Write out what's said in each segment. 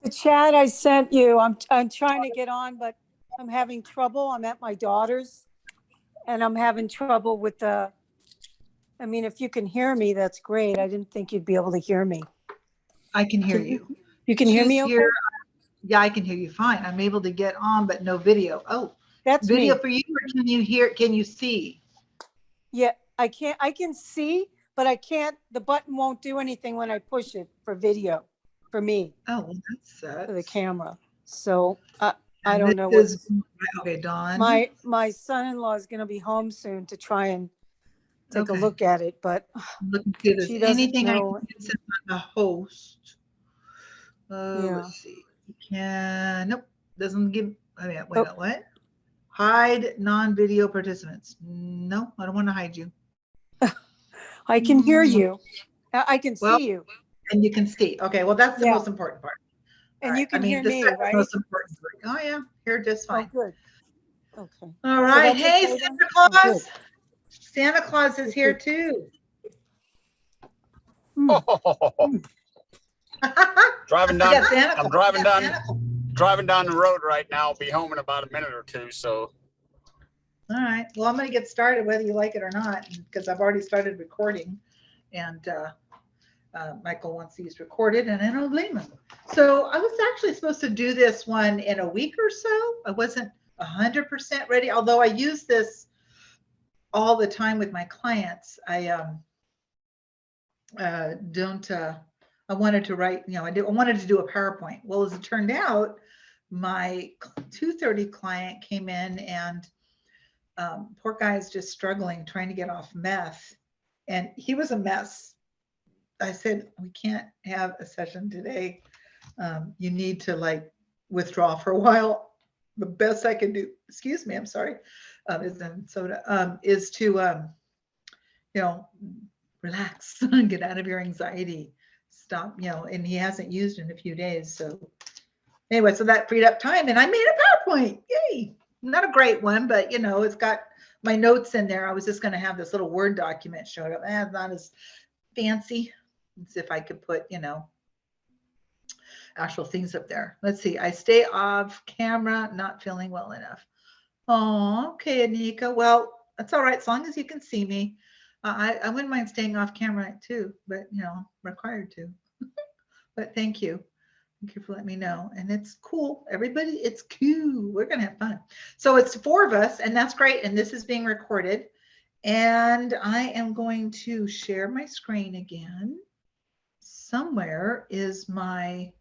chat I sent you, I'm trying to get on, but I'm having trouble. I'm at my daughter's and I'm having trouble with the, I mean, if you can hear me, that's great. I didn't think you'd be able to hear me. I can hear you. You can hear me okay? Here. Yeah, I can hear you fine. I'm able to get on, but no video. Oh, that's video me. for you, or can you hear? Can you see? Yeah, I can see, but I can't, the button won't do anything when I push it for video for me. Oh, well, that sucks. For the camera. So I don't know what's okay, Dawn. My son-in-law is going to be home soon to try and take a look at it, but she doesn't anything know. I can send on the host. Let's see. You can nope. Doesn't give. I mean, wait, what? Hide non-video participants. No, I don't want to hide you. I can hear you. I can see you. And you can see. Okay, well, that's the most important part. And you can hear me, right? Most important part. Oh yeah, hear just fine. Oh, good. Okay. All right. So hey, okay, Santa Claus. Santa Claus is here too. Driving down. I'm driving down the road right now. I'll be home in about a minute or two. So. All right. Well, I'm going to get started whether you like it or not, because I've already started recording, and Michael wants these recorded, and I don't blame him. So I was actually supposed to do this one in a week or so. I wasn't 100% ready, although I use this all the time with my clients. I I wanted to write, I wanted to do a PowerPoint. Well, as it turned out, my 230 client came in, and poor guy is just struggling, trying to get off meth, and he was a mess. I said, we can't have a session today. You need to withdraw for a while. The best I can do, excuse me, I'm sorry, is to, relax, get out of your anxiety, stop, and he hasn't used it in a few days. So anyway, so that freed up time, and I made a PowerPoint. Yay. Not a great one, but it's got my notes in there. I was just going to have this little Word document showing up. It's not as fancy. Let's see if I could put, actual things up there. Let's see. I stay off camera, not feeling well enough. Oh, okay, Anika. Well, that's all right, as long as you can see me. I wouldn't mind staying off camera too, but I'm required to. But thank you. Thank you for letting me know. And it's cool. Everybody, it's cool. We're going to have fun. So it's 4 of us, and that's great. And this is being recorded. And I am going to share my screen again. Somewhere is my,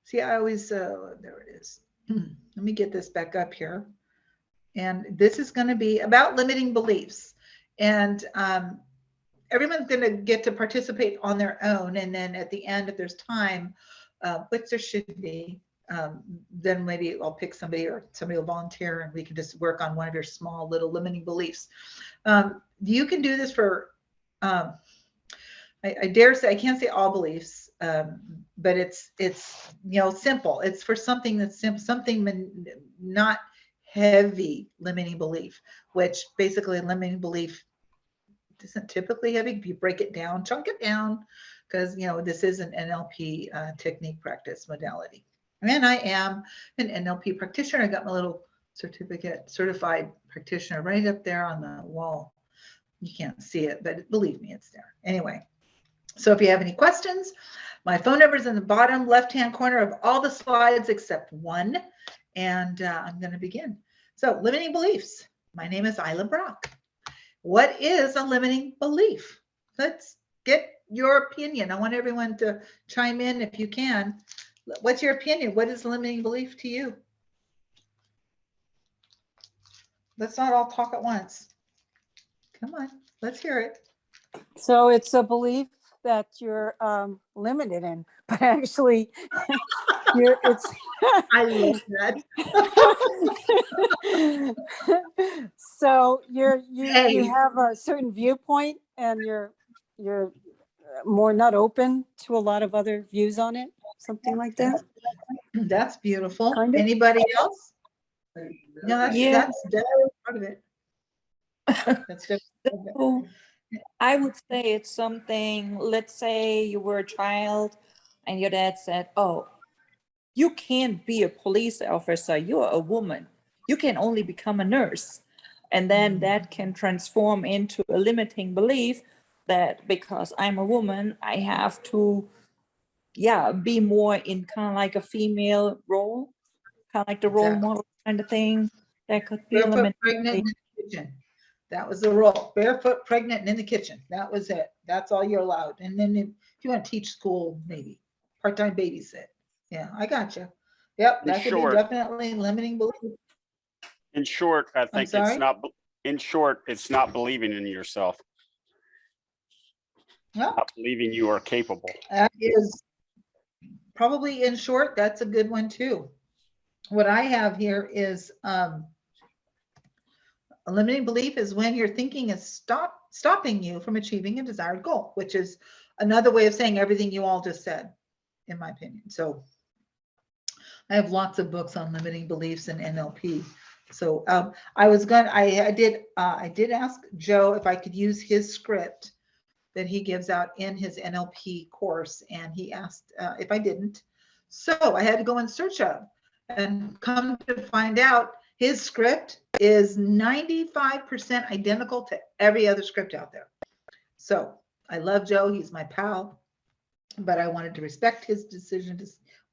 see, I always, there it is. Let me get this back up here. And this is going to be about limiting beliefs. And everyone's going to get to participate on their own. And then at the end, if there's time, which there should be, then maybe I'll pick somebody, or somebody will volunteer, and we can just work on one of your small little limiting beliefs. You can do this for, I dare say, I can't say all beliefs, but it's simple. It's for something that's simple, something not heavy limiting belief, which basically limiting belief isn't typically heavy. If you break it down, chunk it down, because this is an NLP technique practice modality. And I am an NLP practitioner. I got my little certificate, certified practitioner, right up there on the wall. You can't see it, but believe me, it's there. Anyway, so if you have any questions, my phone number is in the bottom left-hand corner of all the slides except one. And I'm going to begin. So, limiting beliefs. My name is Ilah Brock. What is a limiting belief? Let's get your opinion. I want everyone to chime in if you can. What's your opinion? What is a limiting belief to you? Let's not all talk at once. Come on, let's hear it. So it's a belief that you're limited in, but actually it's I love that. So you have a certain viewpoint, and you're more not open to a lot of other views on it, something like that. That's beautiful. Kind of. Anybody else? No, that's definitely part of it. That's definitely I would say it's something, let's say you were a child And your dad said, oh, you can't be a police officer. You're a woman. You can only become a nurse. And then that can transform into a limiting belief that because I'm a woman, I have to, be more in kind of like a female role, kind of like the role model kind of thing. That could be Barefoot, pregnant in the kitchen. That was the role. Barefoot, pregnant, and in the kitchen. That was it. That's all you're allowed. And then if you want to teach school, maybe part-time babysit. Yeah, I got you. Yep, that could be definitely limiting belief. In short, I think it's not. In short, it's not believing in yourself. Well, not believing you are capable. That is probably, in short, that's a good one too. What I have here is a limiting belief is when your thinking is stopping you from achieving a desired goal, which is another way of saying everything you all just said, in my opinion. So I have lots of books on limiting beliefs and NLP. So I did ask Joe if I could use his script that he gives out in his NLP course, and he asked if I didn't. So I had to go in search of, and come to find out his script is 95% identical to every other script out there. So I love Joe, he's my pal, but I wanted to respect his decision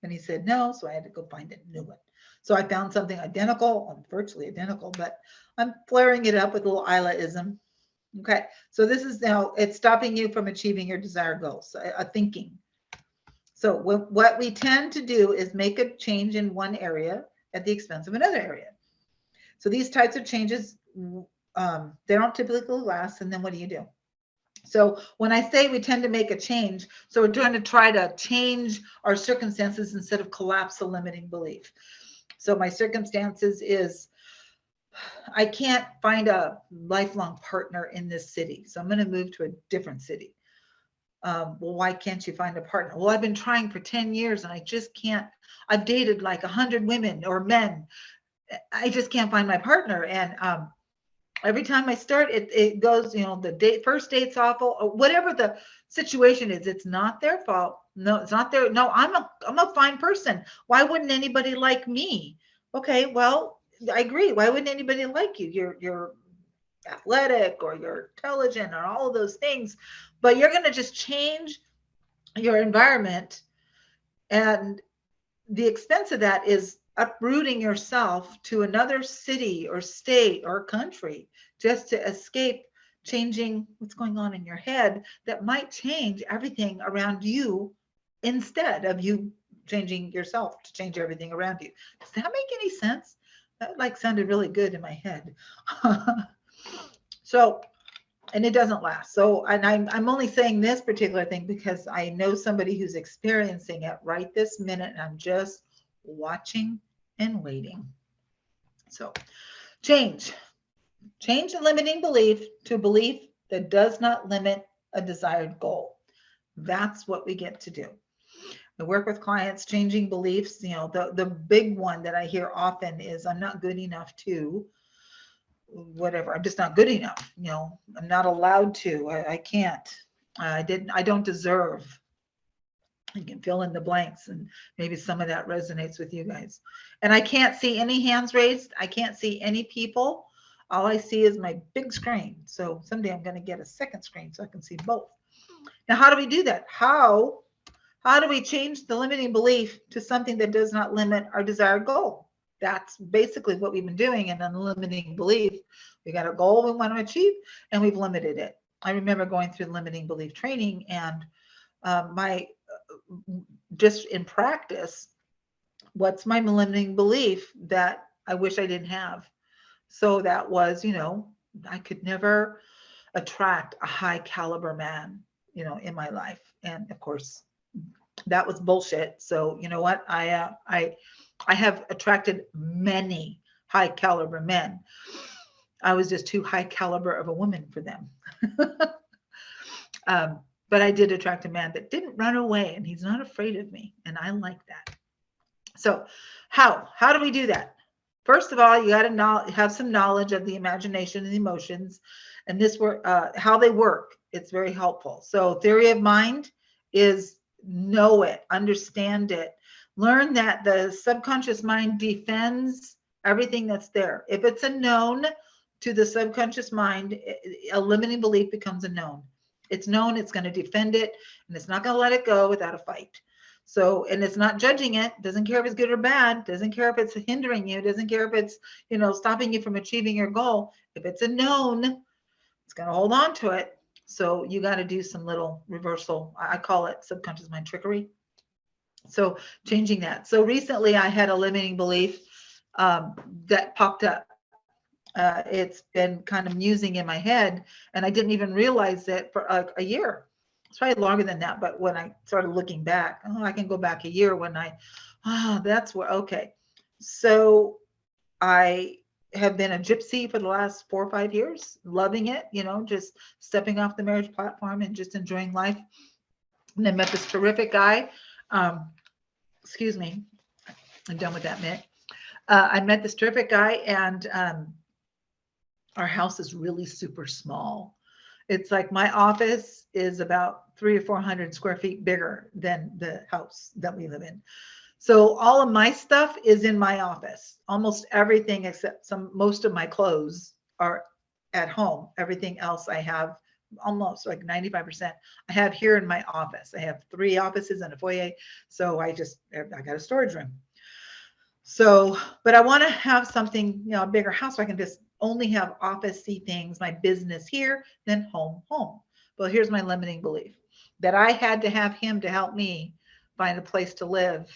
when he said no, so I had to go find a new one. So I found something identical, virtually identical, but I'm flaring it up with a little Ilah-ism. Okay, so this is now, it's stopping you from achieving your desired goals, a thinking. So what we tend to do is make a change in one area at the expense of another area. So these types of changes, they don't typically last, and then what do? So when I say we tend to make a change, so we're trying to change our circumstances instead of collapse a limiting belief. So my circumstances is, I can't find a lifelong partner in this city, so I'm going to move to a different city. Well, why can't you find a partner? Well, I've been trying for 10 years and I just can't. I've dated like 100 women or men. I just can't find my partner. And every time I start, it goes, the first date's awful, or whatever the situation is. It's not their fault. No, it's not their. No, I'm a fine person. Why wouldn't anybody like me? Okay, well, I agree. Why wouldn't anybody like you? You're athletic, or you're intelligent, or all of those things, but you're going to just change your environment, and the expense of that is uprooting yourself to another city or state or country just to escape changing what's going on in your head that might change everything around you, instead of you changing yourself to change everything around you. Does that make any sense? That sounded really good in my head. So, and it doesn't last. So, and I'm only saying this particular thing because I know somebody who's experiencing it right this minute, and I'm just watching and waiting. So change a limiting belief to a belief that does not limit a desired goal. That's what we get to do. I work with clients changing beliefs. The big one that I hear often is, I'm not good enough to whatever. I'm just not good enough. I'm not allowed to. I can't. I don't deserve. You can fill in the blanks, and maybe some of that resonates with you guys. And I can't see any hands raised. I can't see any people. All I see is my big screen. So someday I'm going to get a second screen so I can see both. Now, how do we do that? How do we change the limiting belief to something that does not limit our desired goal? That's basically what we've been doing in unlimiting belief. We got a goal we want to achieve, and we've limited it. I remember going through limiting belief training, and just in practice, what's my limiting belief that I wish I didn't have? So that was, I could never attract a high caliber man, in my life. And of course, that was bullshit. So you know what? I have attracted many high caliber men. I was just too high caliber of a woman for them. But I did attract a man that didn't run away, and he's not afraid of me. And I like that. So how do we do that? First of all, you got to have some knowledge of the imagination and the emotions, and how they work. It's very helpful. So theory of mind is know it, understand it, learn that the subconscious mind defends everything that's there. If it's a known to the subconscious mind, a limiting belief becomes a known. It's known, it's going to defend it, and it's not going to let it go without a fight. So, and it's not judging it, doesn't care if it's good or bad, doesn't care if it's hindering you, doesn't care if it's, stopping you from achieving your goal. If it's a known, it's going to hold on to it. So you got to do some little reversal. I call it subconscious mind trickery. So changing that. So recently I had a limiting belief that popped up. It's been kind of musing in my head, and I didn't even realize it for a year. It's probably longer than that, but when I started looking back, I can go back a year when that's where, okay. So I have been a gypsy for the last 4 or 5 years, loving it, just stepping off the marriage platform and just enjoying life. And I met this terrific guy. Excuse me, I'm done with that minute. I met this terrific guy, and our house is really super small. It's like my office is about 300 or 400 square feet bigger than the house that we live in. So all of my stuff is in my office. Almost everything except most of my clothes are at home. Everything else I have, almost like 95%, I have here in my office. I have 3 offices and a foyer. So I got a storage room. So, but I want to have something, a bigger house so I can just only have office-y things, my business here, then home. Well, here's my limiting belief, that I had to have him to help me find a place to live,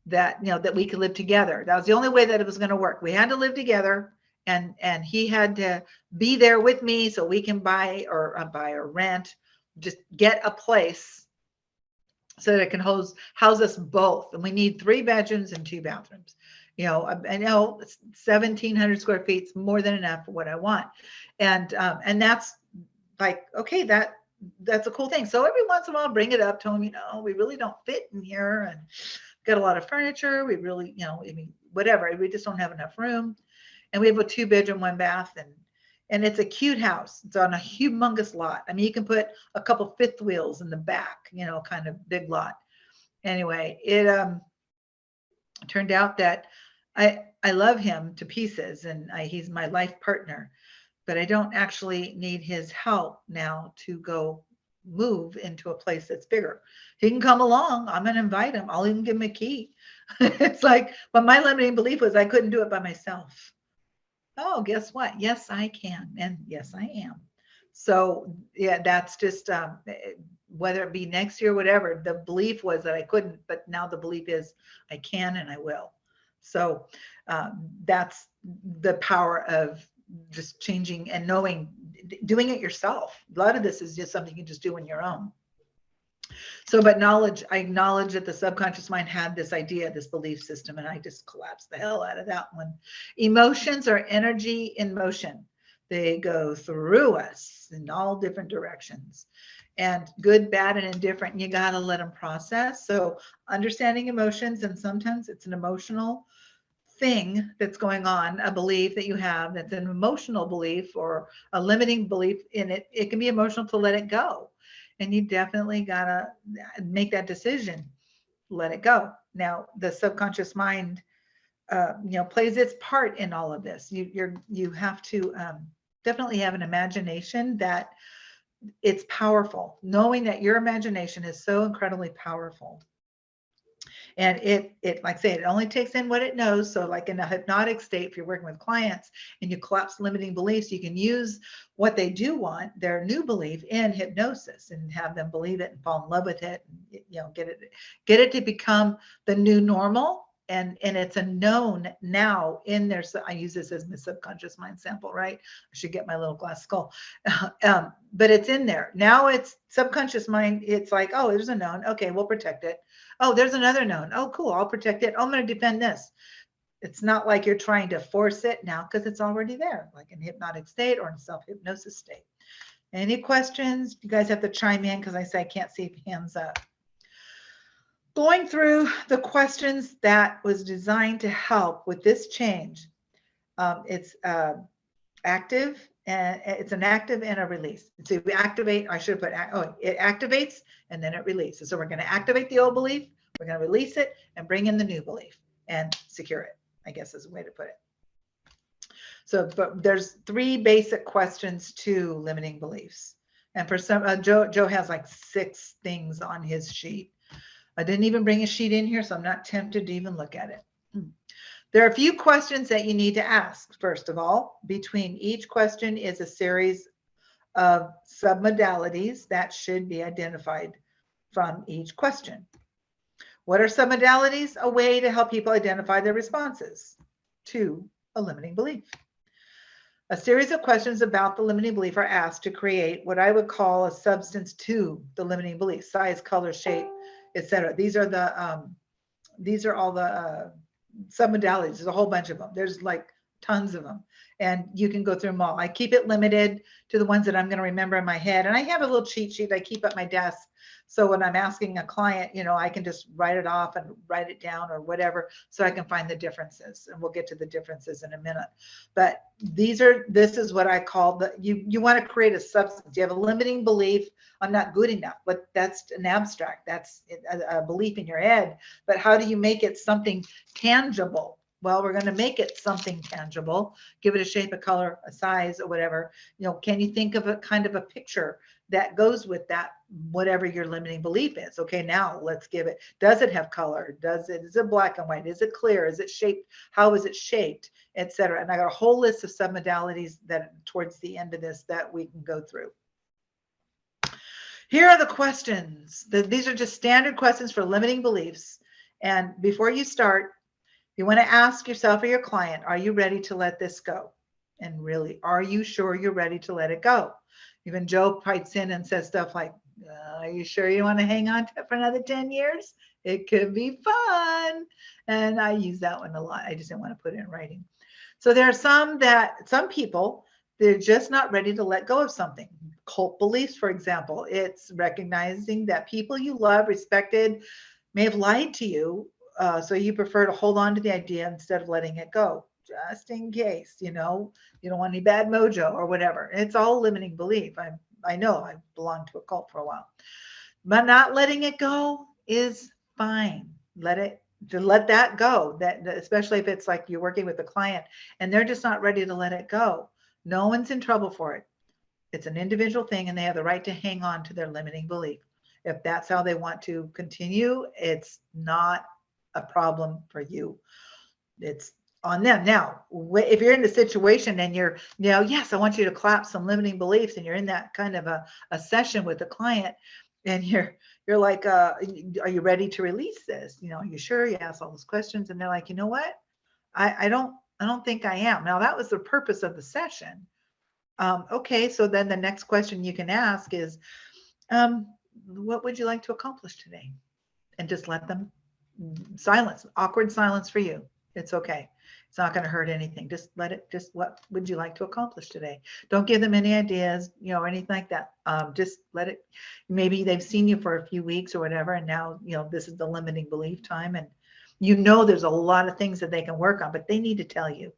that, that we could live together. That was the only way that it was going to work. We had to live together, and he had to be there with me so we can buy or rent, just get a place so that it can house us both. And we need 3 bedrooms and 2 bathrooms. I know 1,700 square feet is more than enough for what I want. And that's like, okay, that's a cool thing. So every once in a while, bring it up, tell him, we really don't fit in here, and got a lot of furniture. We really, whatever, we just don't have enough room. And we have a 2-bedroom, 1 bath, and it's a cute house. It's on a humongous lot. I mean, you can put a couple 5th wheels in the back, kind of big lot. Anyway, it turned out that I love him to pieces, and he's my life partner, but I don't actually need his help now to go move into a place that's bigger. He can come along. I'm going to invite him. I'll even give him a key. It's like, but my limiting belief was I couldn't do it by myself. Oh, guess what? Yes, I can. And yes, I am. So yeah, that's just, whether it be next year, whatever, the belief was that I couldn't, but now the belief is I can and I will. So that's the power of just changing and knowing, doing it yourself. A lot of this is just something you just do on your own. So, but I acknowledge that the subconscious mind had this idea, this belief system, and I just collapsed the hell out of that one. Emotions are energy in motion. They go through us in all different directions, and good, bad, and indifferent. You got to let them process. So understanding emotions, and sometimes it's an emotional thing that's going on, a belief that you have that's an emotional belief or a limiting belief in it. It can be emotional to let it go. And you definitely gotta make that decision, let it go. Now, the subconscious mind, plays its part in all of this. You have to definitely have an imagination that it's powerful. Knowing that your imagination is so incredibly powerful. And it like I say, it only takes in what it knows. So like in a hypnotic state, if you're working with clients and you collapse limiting beliefs, you can use what they do want, their new belief, in hypnosis, and have them believe it and fall in love with it, and, get it to become the new normal. And it's a known now in there. So I use this as my subconscious mind sample, right? I should get my little glass skull. But it's in there. Now it's subconscious mind. It's like, oh, there's a known. Okay, we'll protect it. Oh, there's another known. Oh, cool. I'll protect it. Oh, I'm going to defend this. It's not like you're trying to force it now, because it's already there, like in hypnotic state or in self-hypnosis state. Any questions? You guys have to chime in, because I say I can't see hands up. Going through the questions that was designed to help with this change. It's active and it's an active and a release. So we activate, I should put, it activates and then it releases. So we're going to activate the old belief, we're going to release it and bring in the new belief and secure it, I guess is a way to put it. So, but there's 3 basic questions to limiting beliefs. And for some, Joe has like 6 things on his sheet. I didn't even bring a sheet in here, so I'm not tempted to even look at it. There are a few questions that you need to ask. First of all, between each question is a series of submodalities that should be identified from each question. What are submodalities? A way to help people identify their responses to a limiting belief. A series of questions about the limiting belief are asked to create what I would call a substance to the limiting belief: size, color, shape, etc. These are all the submodalities. There's a whole bunch of them. There's like tons of them, and you can go through them all. I keep it limited to the ones that I'm going to remember in my head, and I have a little cheat sheet I keep at my desk. So when I'm asking a client, I can just write it off and write it down or whatever, so I can find the differences, and we'll get to the differences in a minute. But this is what I call you want to create a substance. You have a limiting belief, I'm not good enough, but that's an abstract, that's a belief in your head. But how do you make it something tangible? Well, we're going to make it something tangible, give it a shape, a color, a size, or whatever. Can you think of a kind of a picture that goes with that, whatever your limiting belief is? Okay, now let's give it, does it have color? Is it black and white? Is it clear? Is it shaped? How is it shaped? Etc. And I got a whole list of submodalities that towards the end of this that we can go through. Here are the questions. These are just standard questions for limiting beliefs. And before you start, you want to ask yourself or your client, are you ready to let this go? And really, are you sure you're ready to let it go? Even Joe writes in and says stuff like, are you sure you want to hang on to it for another 10 years? It could be fun. And I use that one a lot. I just didn't want to put it in writing. So there are some people, they're just not ready to let go of something. Cult beliefs, for example, it's recognizing that people you love, respected, may have lied to you. So you prefer to hold on to the idea instead of letting it go, just in case, you don't want any bad mojo or whatever. It's all limiting belief. I know I belonged to a cult for a while, but not letting it go is fine. Let that go. That especially if it's like you're working with a client and they're just not ready to let it go. No one's in trouble for it. It's an individual thing, and they have the right to hang on to their limiting belief. If that's how they want to continue, it's not a problem for you. It's on them. Now, if you're in the situation and you're, yes, I want you to clap some limiting beliefs, and you're in that kind of a session with a client, and you're like, are you ready to release this? Are you sure? You ask all those questions, and they're like, you know what? I don't think I am. Now, that was the purpose of the session. Okay, so then the next question you can ask is, what would you like to accomplish today? And just let them silence, awkward silence for you. It's okay. It's not going to hurt anything. Just what would you like to accomplish today? Don't give them any ideas, or anything like that. Just let it, maybe they've seen you for a few weeks or whatever, and now, this is the limiting belief time, and there's a lot of things that they can work on, but they need to tell you.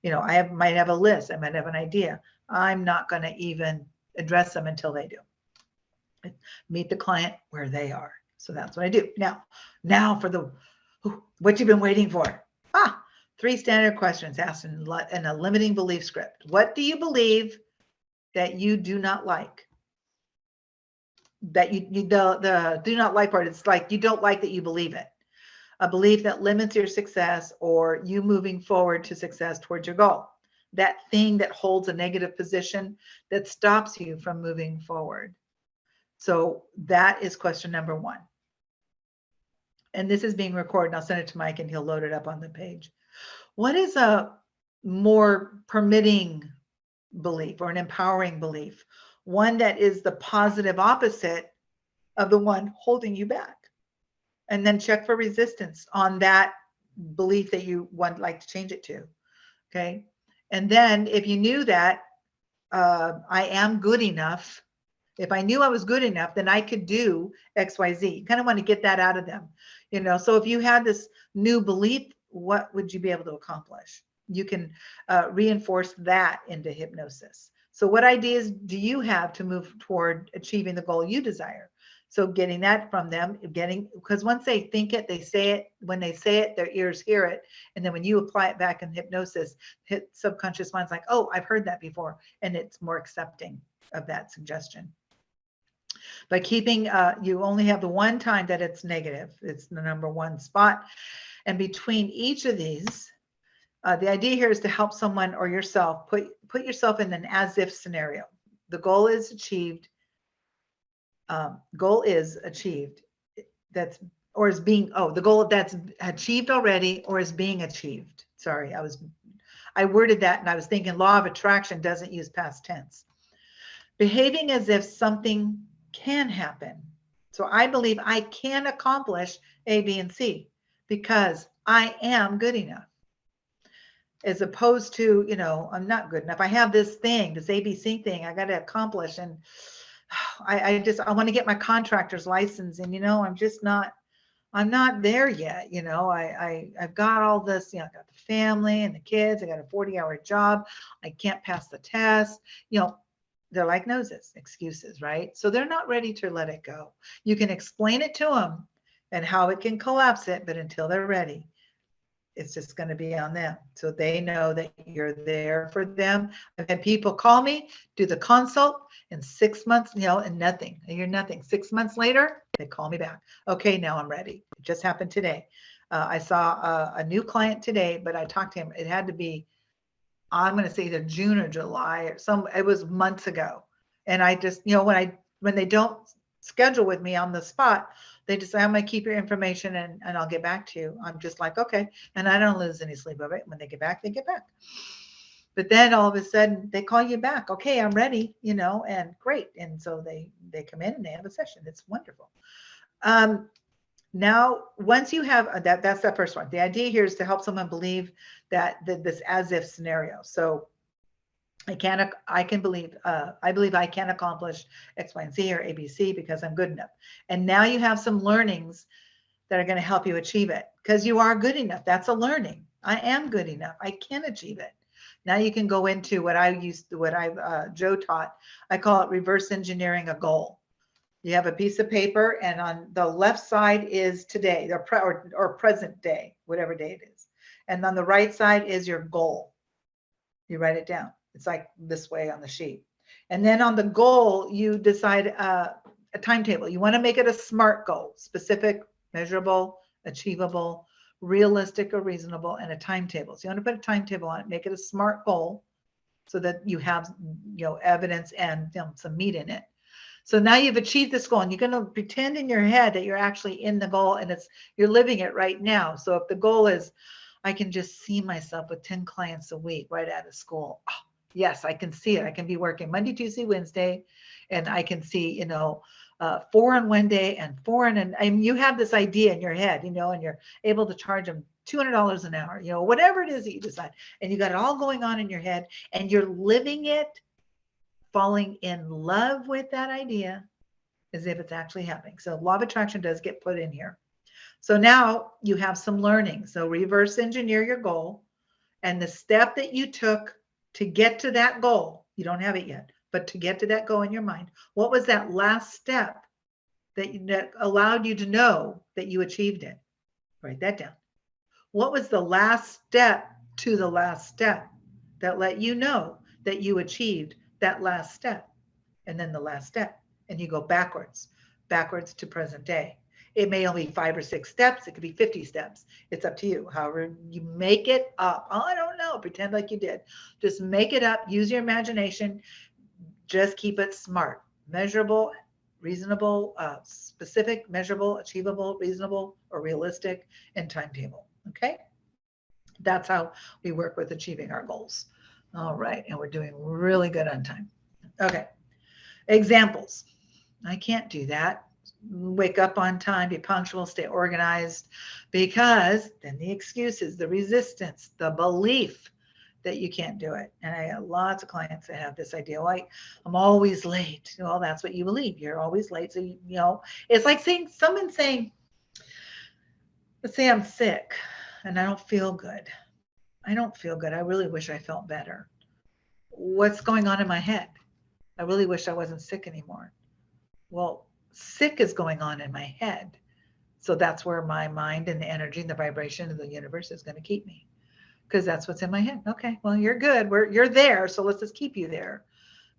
I might have a list, I might have an idea. I'm not going to even address them until they do. Meet the client where they are. So that's what I do. Now for what you've been waiting for. 3 standard questions asked in a limiting belief script. What do you believe that you do not like? That the do not like part, it's like you don't like that you believe it. A belief that limits your success or you moving forward to success towards your goal. That thing that holds a negative position that stops you from moving forward. So that is question number 1. And this is being recorded. I'll send it to Mike and he'll load it up on the page. What is a more permitting belief or an empowering belief? One that is the positive opposite of the one holding you back. And then check for resistance on that belief that you would like to change it to. Okay. And then if you knew that I am good enough, if I knew I was good enough, then I could do X, Y, Z. You kind of want to get that out of them. So if you had this new belief, what would you be able to accomplish? You can reinforce that into hypnosis. So what ideas do you have to move toward achieving the goal you desire? So getting that from them, because once they think it, they say it. When they say it, their ears hear it. And then when you apply it back in hypnosis, subconscious mind's like, oh, I've heard that before. And it's more accepting of that suggestion. By keeping, you only have the one time that it's negative. It's the number one spot. And between each of these, the idea here is to help someone or yourself put yourself in an as-if scenario. The goal is achieved. Goal is achieved. The goal that's achieved already or is being achieved. Sorry, I worded that and I was thinking law of attraction doesn't use past tense. Behaving as if something can happen. So I believe I can accomplish A, B, and C because I am good enough. As opposed to, I'm not good enough. I have this thing, this ABC thing I got to accomplish. And I want to get my contractor's license. And, I'm not there yet. I've got all this, I've got the family and the kids. I got a 40-hour job. I can't pass the test. They're like noses, excuses, right? So they're not ready to let it go. You can explain it to them and how it can collapse it, but until they're ready, it's just going to be on them. So they know that you're there for them. I've had people call me, do the consult in 6 months, and nothing. I hear nothing. 6 months later, they call me back. Okay, now I'm ready. It just happened today. I saw a new client today, but I talked to him. It had to be, I'm going to say either June or July or it was months ago. And I just, when they don't schedule with me on the spot, they just say, I'm going to keep your information and I'll get back to you. I'm just like, okay. And I don't lose any sleep over it. When they get back, they get back. But then all of a sudden they call you back. Okay, I'm ready, and great. And so they come in and they have a session. It's wonderful. Now, once you have that's the first one. The idea here is to help someone believe that this as if scenario. So I believe I can accomplish X, Y, and Z or ABC because I'm good enough. And now you have some learnings that are going to help you achieve it because you are good enough. That's a learning. I am good enough. I can achieve it. Now you can go into what Joe taught. I call it reverse engineering a goal. You have a piece of paper and on the left side is today or present day, whatever day it is. And on the right side is your goal. You write it down. It's like this way on the sheet. And then on the goal, you decide a timetable. You want to make it a SMART goal: specific, measurable, achievable, realistic or reasonable, and a timetable. So you want to put a timetable on it, make it a SMART goal so that you have, evidence and some meat in it. So now you've achieved this goal and you're going to pretend in your head that you're actually in the goal and you're living it right now. So if the goal is, I can just see myself with 10 clients a week right out of school. Oh, yes, I can see it. I can be working Monday, Tuesday, Wednesday, and I can see, 4 on one day and 4 and you have this idea in your head, and you're able to charge them $200 an hour, whatever it is that you decide, and you got it all going on in your head and you're living it, falling in love with that idea as if it's actually happening. So law of attraction does get put in here. So now you have some learning. So reverse engineer your goal and the step that you took to get to that goal. You don't have it yet, but to get to that goal in your mind, what was that last step that allowed you to know that you achieved it? Write that down. What was the last step to the last step that let you know that you achieved that last step? And then the last step, and you go backwards to present day. It may only be 5 or 6 steps. It could be 50 steps. It's up to you. However, you make it up. Oh, I don't know. Pretend like you did. Just make it up. Use your imagination. Just keep it SMART. Measurable, reasonable, specific, measurable, achievable, reasonable, or realistic, and timetable. Okay? That's how we work with achieving our goals. All right. And we're doing really good on time. Okay. Examples. I can't do that. Wake up on time, be punctual, stay organized, because then the excuses, the resistance, the belief that you can't do it. And I have lots of clients that have this idea, like, I'm always late. Well, that's what you believe. You're always late. So, it's like someone saying, let's say I'm sick and I don't feel good. I don't feel good. I really wish I felt better. what's going on in my head? I really wish I wasn't sick anymore. Well, sick is going on in my head. So that's where my mind and the energy and the vibration of the universe is going to keep me, because that's what's in my head. Okay, well, you're good. You're there. So let's just keep you there,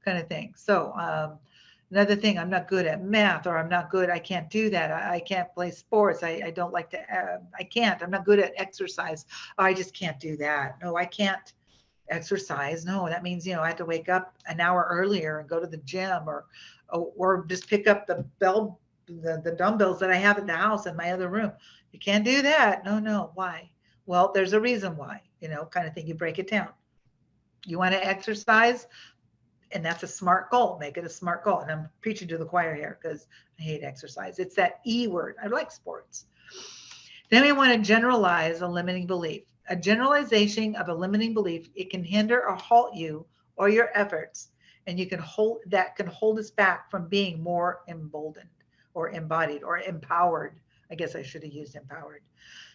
kind of thing. So another thing, I'm not good at math, or I'm not good. I can't do that. I can't play sports. I don't like to, I can't. I'm not good at exercise. Oh, I just can't do that. No, I can't exercise. No, that means, I have to wake up an hour earlier and go to the gym, or just pick up the dumbbells that I have at the house in my other room. You can't do that. No. Why? Well, there's a reason why, kind of thing. You break it down. You want to exercise, and that's a smart goal. Make it a smart goal. And I'm preaching to the choir here because I hate exercise. It's that E word. I like sports. Then we want to generalize a limiting belief. A generalization of a limiting belief, it can hinder or halt you or your efforts, and can hold us back from being more emboldened or embodied or empowered. I guess I should have used empowered.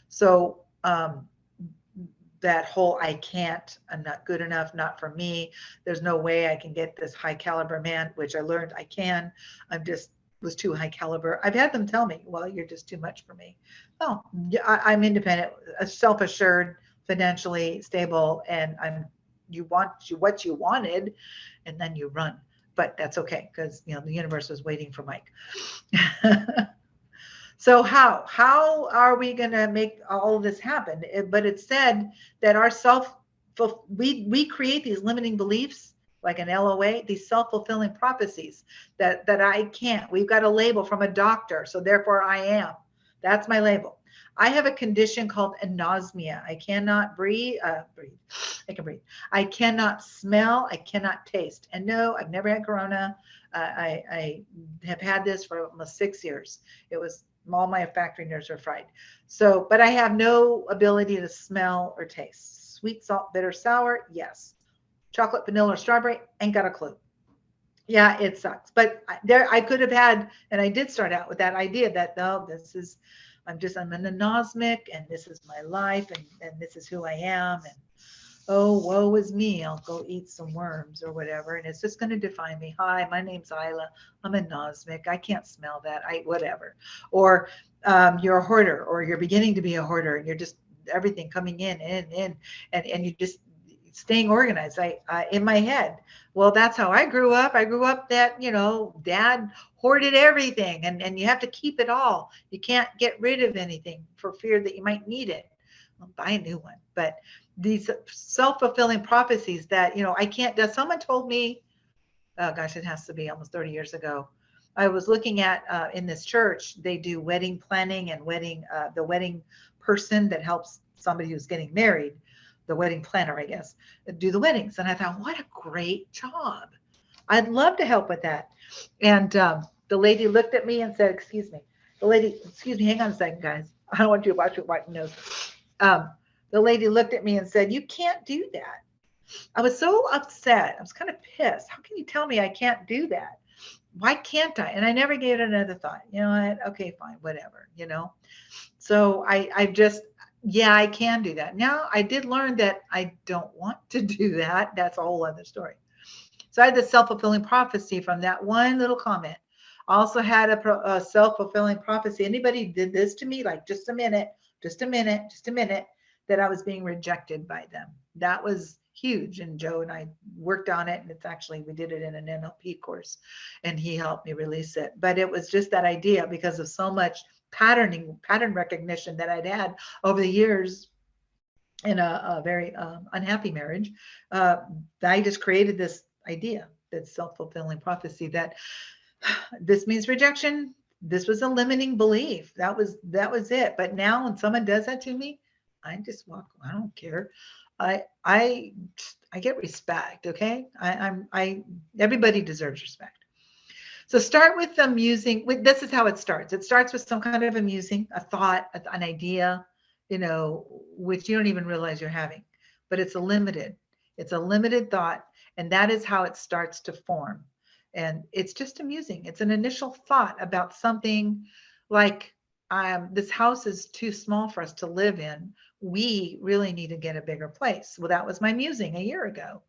So that whole I can't, I'm not good enough, not for me, there's no way I can get this high caliber man, which I learned I can. Was too high caliber. I've had them tell me, well, you're just too much for me. Oh, I'm independent, self-assured, financially stable, and you want what you wanted, and then you run. But that's okay, because the universe was waiting for Mike. So how are we going to make all of this happen? But it said that we create these limiting beliefs, like an LOA, these self-fulfilling prophecies that I can't. We've got a label from a doctor, so therefore I am. That's my label. I have a condition called anosmia. I cannot breathe. I can breathe. I cannot smell. I cannot taste. And no, I've never had corona. I have had this for almost 6 years. It was all my olfactory nerves are fried. So, but I have no ability to smell or taste. Sweet, salt, bitter, sour, yes. Chocolate, vanilla, or strawberry, ain't got a clue. Yeah, it sucks. But I could have had, and I did start out with that idea that, no, I'm an anosmic, and this is my life, and this is who I am, and oh, woe is me, I'll go eat some worms or whatever, and it's just going to define me. Hi, my name's Ilah. I'm anosmic. I can't smell that. whatever. Or you're a hoarder, or you're beginning to be a hoarder, and you're just everything coming in, and you just staying organized. In my head. Well, that's how I grew up. I grew up that, dad hoarded everything, and you have to keep it all. You can't get rid of anything for fear that you might need it. I'll buy a new one. But these self-fulfilling prophecies that, I can't, someone told me, oh gosh, it has to be almost 30 years ago. I was looking at, in this church, they do wedding planning and the wedding person that helps somebody who's getting married, the wedding planner, I guess, do the weddings. And I thought, what a great job. I'd love to help with that. And the lady looked at me and said, excuse me, hang on a second, guys. I don't want you to watch your nose. The lady looked at me and said, you can't do that. I was so upset. I was kind of pissed. How can you tell me I can't do that? Why can't I? And I never gave it another thought. You know what? Okay, fine, whatever, So I can do that. Now, I did learn that I don't want to do that. That's a whole other story. So I had the self-fulfilling prophecy from that one little comment. I also had a self-fulfilling prophecy. Anybody did this to me, like just a minute, that I was being rejected by them. That was huge. And Joe and I worked on it. And we did it in an NLP course, and he helped me release it. But it was just that idea, because of so much pattern recognition that I'd had over the years in a very unhappy marriage. I just created this idea, that self-fulfilling prophecy, that this means rejection. This was a limiting belief. That was it. But now when someone does that to me, I just walk. I don't care. I get respect. Okay. Everybody deserves respect. So start with them using, this is how it starts. It starts with some kind of amusing, a thought, an idea, which you don't even realize you're having, but it's a limited thought. And that is how it starts to form. And it's just amusing. It's an initial thought about something like, this house is too small for us to live in. We really need to get a bigger place. Well, that was my musing a year ago.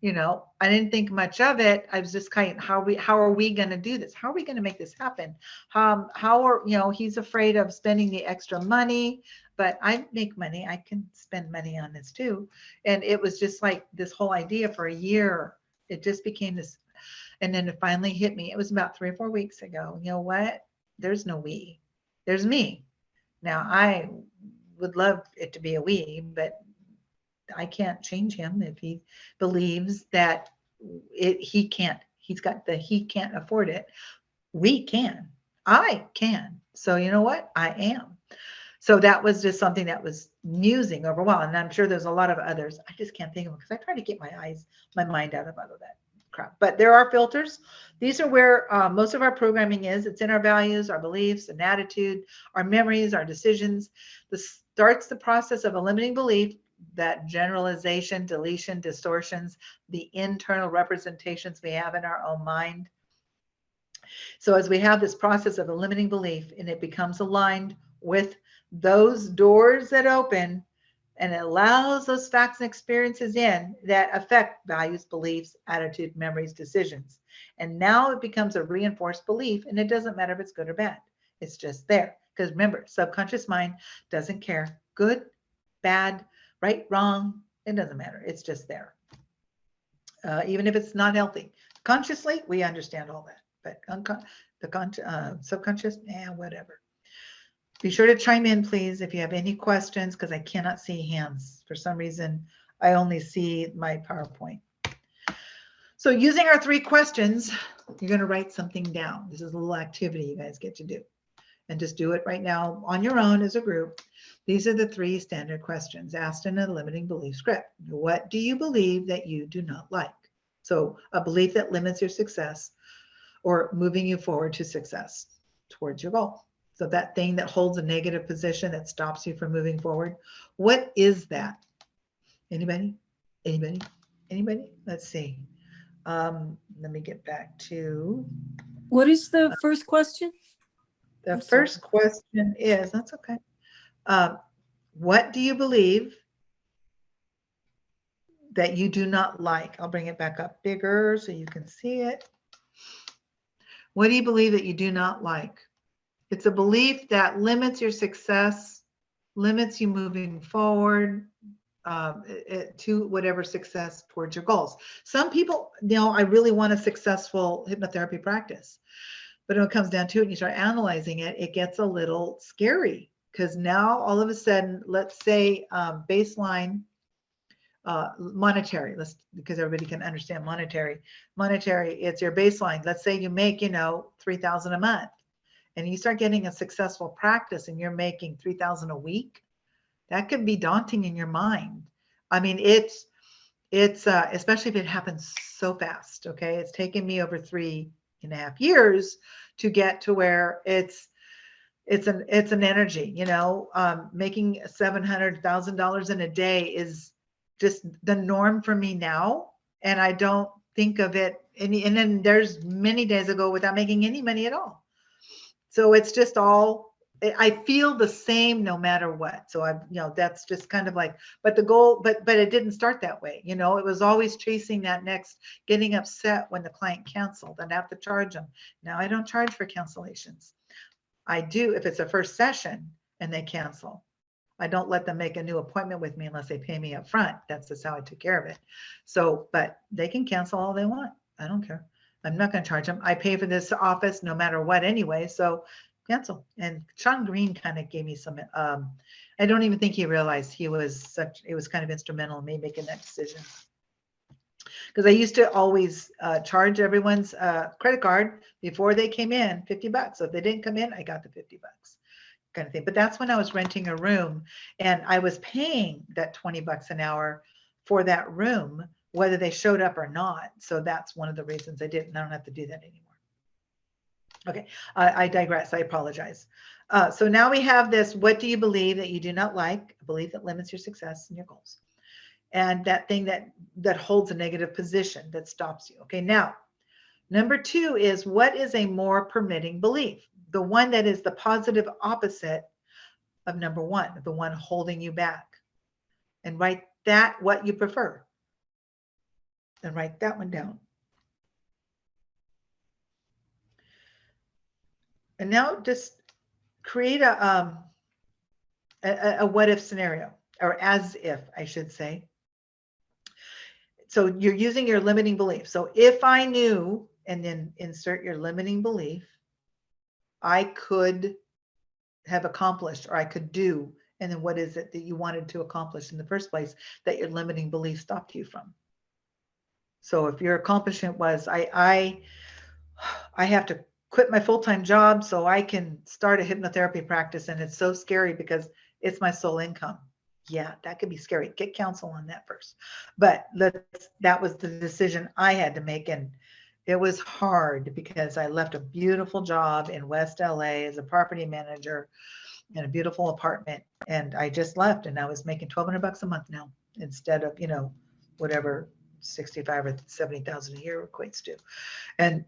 You know, I didn't think much of it. I was just kind of, how are we going to do this? How are we going to make this happen? How are, you know, he's afraid of spending the extra money, but I make money. I can spend money on this too. And it was just like this whole idea for a year. It just became this. And then it finally hit me. It was about 3 or 4 weeks ago. You know what? There's no we. There's me. Now, I would love it to be a we, but I can't change him if he believes that he can't. He can't afford it. We can. I can. So you know what? I am. So that was just something that was musing over a while. And I'm sure there's a lot of others. I just can't think of them because I try to get my mind out of all of that crap. But there are filters. These are where most of our programming is. It's in our values, our beliefs, and attitude, our memories, our decisions. This starts the process of a limiting belief, that generalization, deletion, distortions, the internal representations we have in our own mind. So as we have this process of a limiting belief and it becomes aligned with those doors that open and it allows those facts and experiences in that affect values, beliefs, attitude, memories, decisions. And now it becomes a reinforced belief, and it doesn't matter if it's good or bad. It's just there. Because remember, subconscious mind doesn't care. Good, bad, right, wrong, it doesn't matter. It's just there. Even if it's not healthy. Consciously, we understand all that. But subconscious, whatever. Be sure to chime in, please, if you have any questions, because I cannot see hands. For some reason, I only see my PowerPoint. So using our 3 questions, you're going to write something down. This is a little activity you guys get to do. And just do it right now on your own as a group. These are the 3 standard questions asked in a limiting belief script. What do you believe that you do not like? So a belief that limits your success or moving you forward to success towards your goal. So that thing that holds a negative position that stops you from moving forward. What is that? Anybody? Anybody? Anybody? Let's see. Let me get back to. What is the first question? The first question is, that's okay. What do you believe that you do not like? I'll bring it back up bigger so you can see it. What do you believe that you do not like? It's a belief that limits your success, limits you moving forward to whatever success towards your goals. Some people, you know, I really want a successful hypnotherapy practice. But when it comes down to it and you start analyzing it, it gets a little scary because now all of a sudden, let's say baseline monetary, because everybody can understand monetary, it's your baseline. Let's say you make, you know, $3,000 a month and you start getting a successful practice and you're making $3,000 a week. That could be daunting in your mind. I mean, it's especially if it happens so fast. Okay. It's taken me over 3.5 years to get to where it's an energy, you know, making $700,000 in a day is just the norm for me now. And I don't think of it and then there's many days ago without making any money at all. So it's just all, I feel the same no matter what. So that's just kind of like, but the goal, but it didn't start that way. You know, it was always chasing that next, getting upset when the client canceled and have to charge them. Now I don't charge for cancellations. I do if it's a first session and they cancel. I don't let them make a new appointment with me unless they pay me up front. That's just how I took care of it. So, but they can cancel all they want. I don't care. I'm not going to charge them. I pay for this office no matter what anyway. So cancel. And Sean Green kind of gave me some, I don't even think he realized he was kind of instrumental in me making that decision. Because I used to always charge everyone's credit card before they came in, $50. So if they didn't come in, I got the $50 kind of thing. But that's when I was renting a room and I was paying that $20 an hour for that room, whether they showed up or not. So that's one of the reasons I didn't. I don't have to do that anymore. Okay, I digress. I apologize. So now we have this, what do you believe that you do not like? A belief that limits your success and your goals. And that thing that holds a negative position that stops you. Okay, now, number 2 is what is a more permitting belief? The one that is the positive opposite of number 1, the one holding you back. And write that what you prefer. and write that one down. And now just create a what if scenario, or as if, I should say. So you're using your limiting belief. So if I knew, and then insert your limiting belief, I could have accomplished, or I could do, and then what is it that you wanted to accomplish in the first place that your limiting belief stopped you from? So if your accomplishment was, I have to quit my full-time job so I can start a hypnotherapy practice, and it's so scary because it's my sole income. Yeah, that could be scary. Get counsel on that first. But that was the decision I had to make, and it was hard because I left a beautiful job in West LA as a property manager in a beautiful apartment, and I just left, and I was making $1,200 a month now instead of, whatever 65 or 70,000 a year equates to. And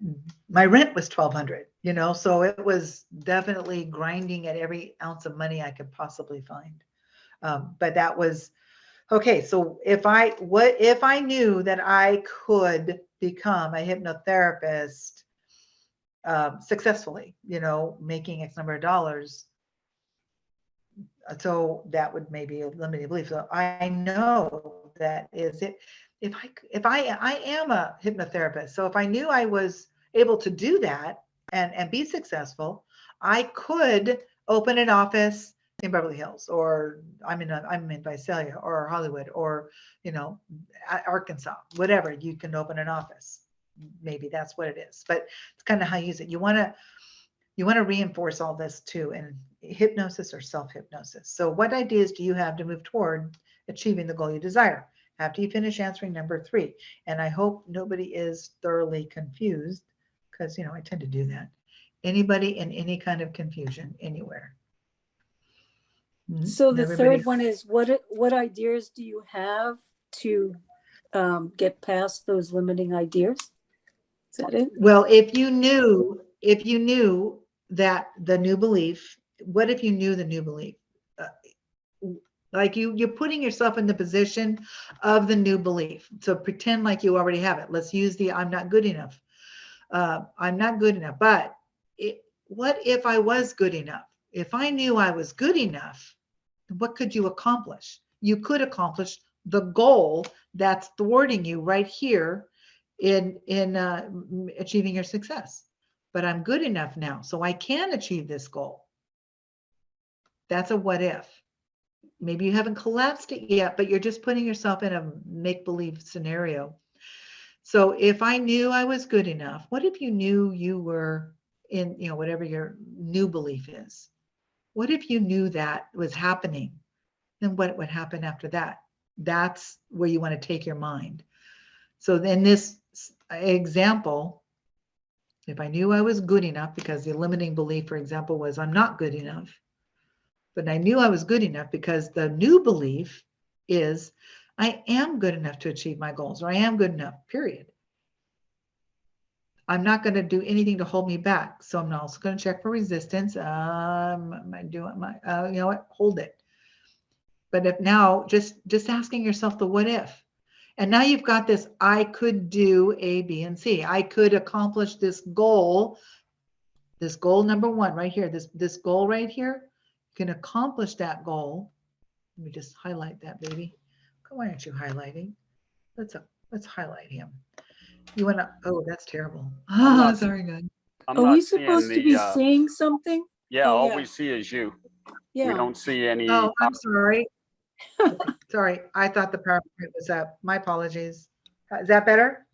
my rent was $1,200, so it was definitely grinding at every ounce of money I could possibly find. But that was okay. So if I knew that I could become a hypnotherapist successfully, making X number of dollars, so that would maybe a limiting belief. So I know that is it. If I am a hypnotherapist, so if I knew I was able to do that and be successful, I could open an office in Beverly Hills, or I'm in Visalia or Hollywood, or Arkansas, whatever. You can open an office. Maybe that's what it is, but it's kind of how you use it. You want to reinforce all this too in hypnosis or self-hypnosis. So what ideas do you have to move toward achieving the goal you desire after you finish answering number 3? And I hope nobody is thoroughly confused, because I tend to do that. Anybody in any kind of confusion anywhere? So the third one is what ideas do you have to get past those limiting ideas? Is that it? Well, if you knew that the new belief, what if you knew the new belief? Like you're putting yourself in the position of the new belief. So pretend like you already have it. Let's use the I'm not good enough. I'm not good enough. But what if I was good enough? If I knew I was good enough, what could you accomplish? You could accomplish the goal that's thwarting you right here in achieving your success. But I'm good enough now, so I can achieve this goal. That's a what if. Maybe you haven't collapsed it yet, but you're just putting yourself in a make-believe scenario. So if I knew I was good enough, what if you knew you were in, whatever your new belief is? What if you knew that was happening? Then what would happen after that? That's where you want to take your mind. So in this example, if I knew I was good enough, because the limiting belief, for example, was I'm not good enough, but I knew I was good enough because the new belief is I am good enough to achieve my goals, or I am good enough, period. I'm not going to do anything to hold me back. So I'm also going to check for resistance. Am I doing my, you know what, hold it. But if now, just asking yourself the what if. And now you've got this, I could do A, B, and C. I could accomplish this goal number 1 right here, this goal right here. You can accomplish that goal. Let me just highlight that, baby. Why aren't you highlighting? Let's highlight him. You want to, oh, that's terrible. Oh, sorry, good. Are we supposed to be saying something? Yeah, all we see is you. Yeah. We don't see any. Oh, I'm sorry. Sorry, I thought the PowerPoint was up. My apologies. Is that better?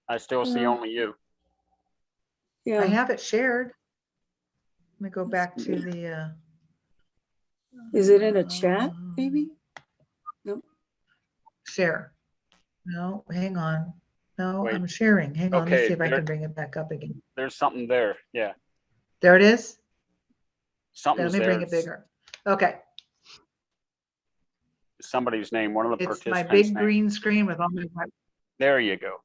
I still see only you. Yeah. I have it shared. Let me go back to the. Is it in a chat, maybe? No. Share. No, hang on. No, Wait. I'm sharing. Hang on, let me Okay, see if I can bring it back up again. There's something there. Yeah. There it is. Something's Let me there. bring it bigger. Okay. Somebody's name, one of the It's participants' my big name. green screen with all my. There you go.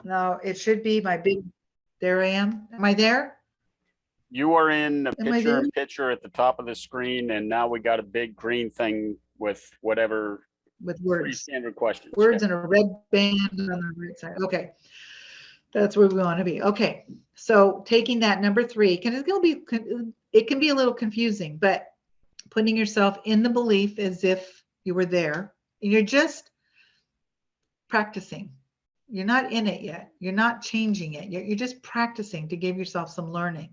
No, it should be my big. There I am. Am I there? You are in the Am I picture at the top of the screen, and now we got a big green thing with whatever with Pretty words. standard questions. Words Yeah. and a red band on the right side. Okay. That's where we want to be. Okay. So taking that number 3, it can be a little confusing, but putting yourself in the belief as if you were there, and you're just practicing. You're not in it yet. You're not changing it. You're just practicing to give yourself some learning,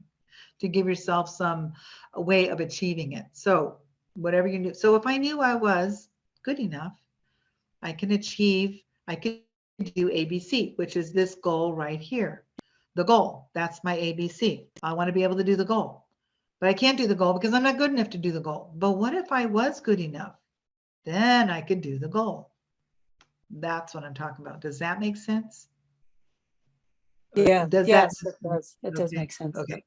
to give yourself some way of achieving it. So whatever you do. So if I knew I was good enough, I can do ABC, which is this goal right here. The goal, that's my ABC. I want to be able to do the goal, but I can't do the goal because I'm not good enough to do the goal. But what if I was good enough? Then I could do the goal. That's what I'm talking about. Does that make sense? Yeah. Does Yes, that? it does. It does Okay. make sense. Okay.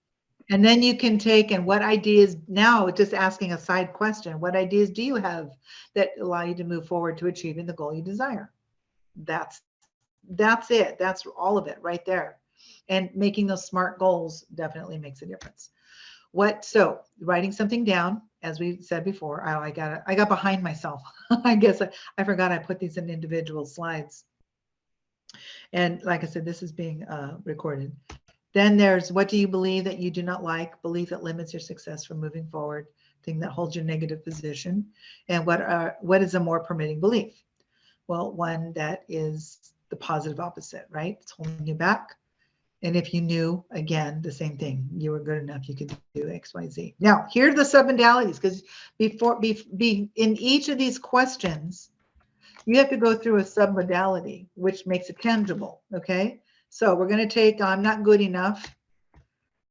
And then you can take, and what ideas, now just asking a side question, what ideas do you have that allow you to move forward to achieving the goal you desire? That's it. That's all of it right there. And making those SMART goals definitely makes a difference. So writing something down, as we said before, I got behind myself. I guess I forgot I put these in individual slides. And like I said, this is being recorded. Then there's, what do you believe that you do not like? Belief that limits your success from moving forward, thing that holds your negative position. And what is a more permitting belief? Well, one that is the positive opposite, right? It's holding you back. And if you knew, again, the same thing, you were good enough, you could do X, Y, Z. Now, here are the submodalities, because in each of these questions, you have to go through a submodality, which makes it tangible, okay? So we're going to take I'm not good enough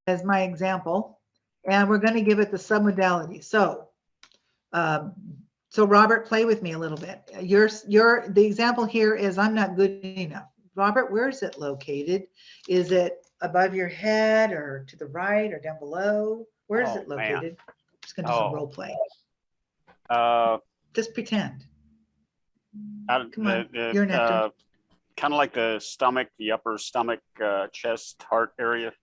as my example, and we're going to give it the submodality. So Robert, play with me a little bit. The example here is I'm not good enough. Robert, where is it located? Is it above your head or to the right or down below? Where is it located? I'm just going to do some role play. Just pretend. Come on, you're an actor. Kind of like the stomach, the upper stomach, chest, heart area.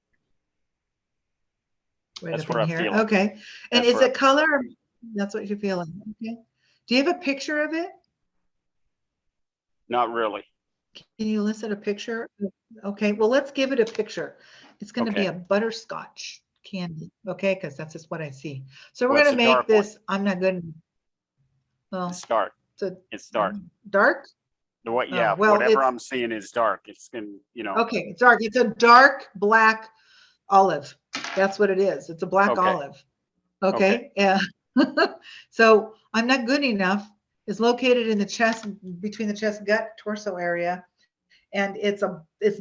Right That's up where in I here. feel it. Okay. And is it color? That's what you're feeling. Okay. Do you have a picture of it? Not really. Can you elicit a picture? Okay. Well, let's give it a picture. It's going to be a butterscotch candy. Okay. Because that's just what I see. So we're going to make this. I'm not good. Well, it's dark. It's dark. Dark? Yeah. Well, whatever I'm seeing is dark. It's going to, Okay. It's dark. It's a dark black olive. That's what it is. It's a black olive. Okay. Yeah. So I'm not good enough is located in the chest, between the chest, gut, torso area. And it's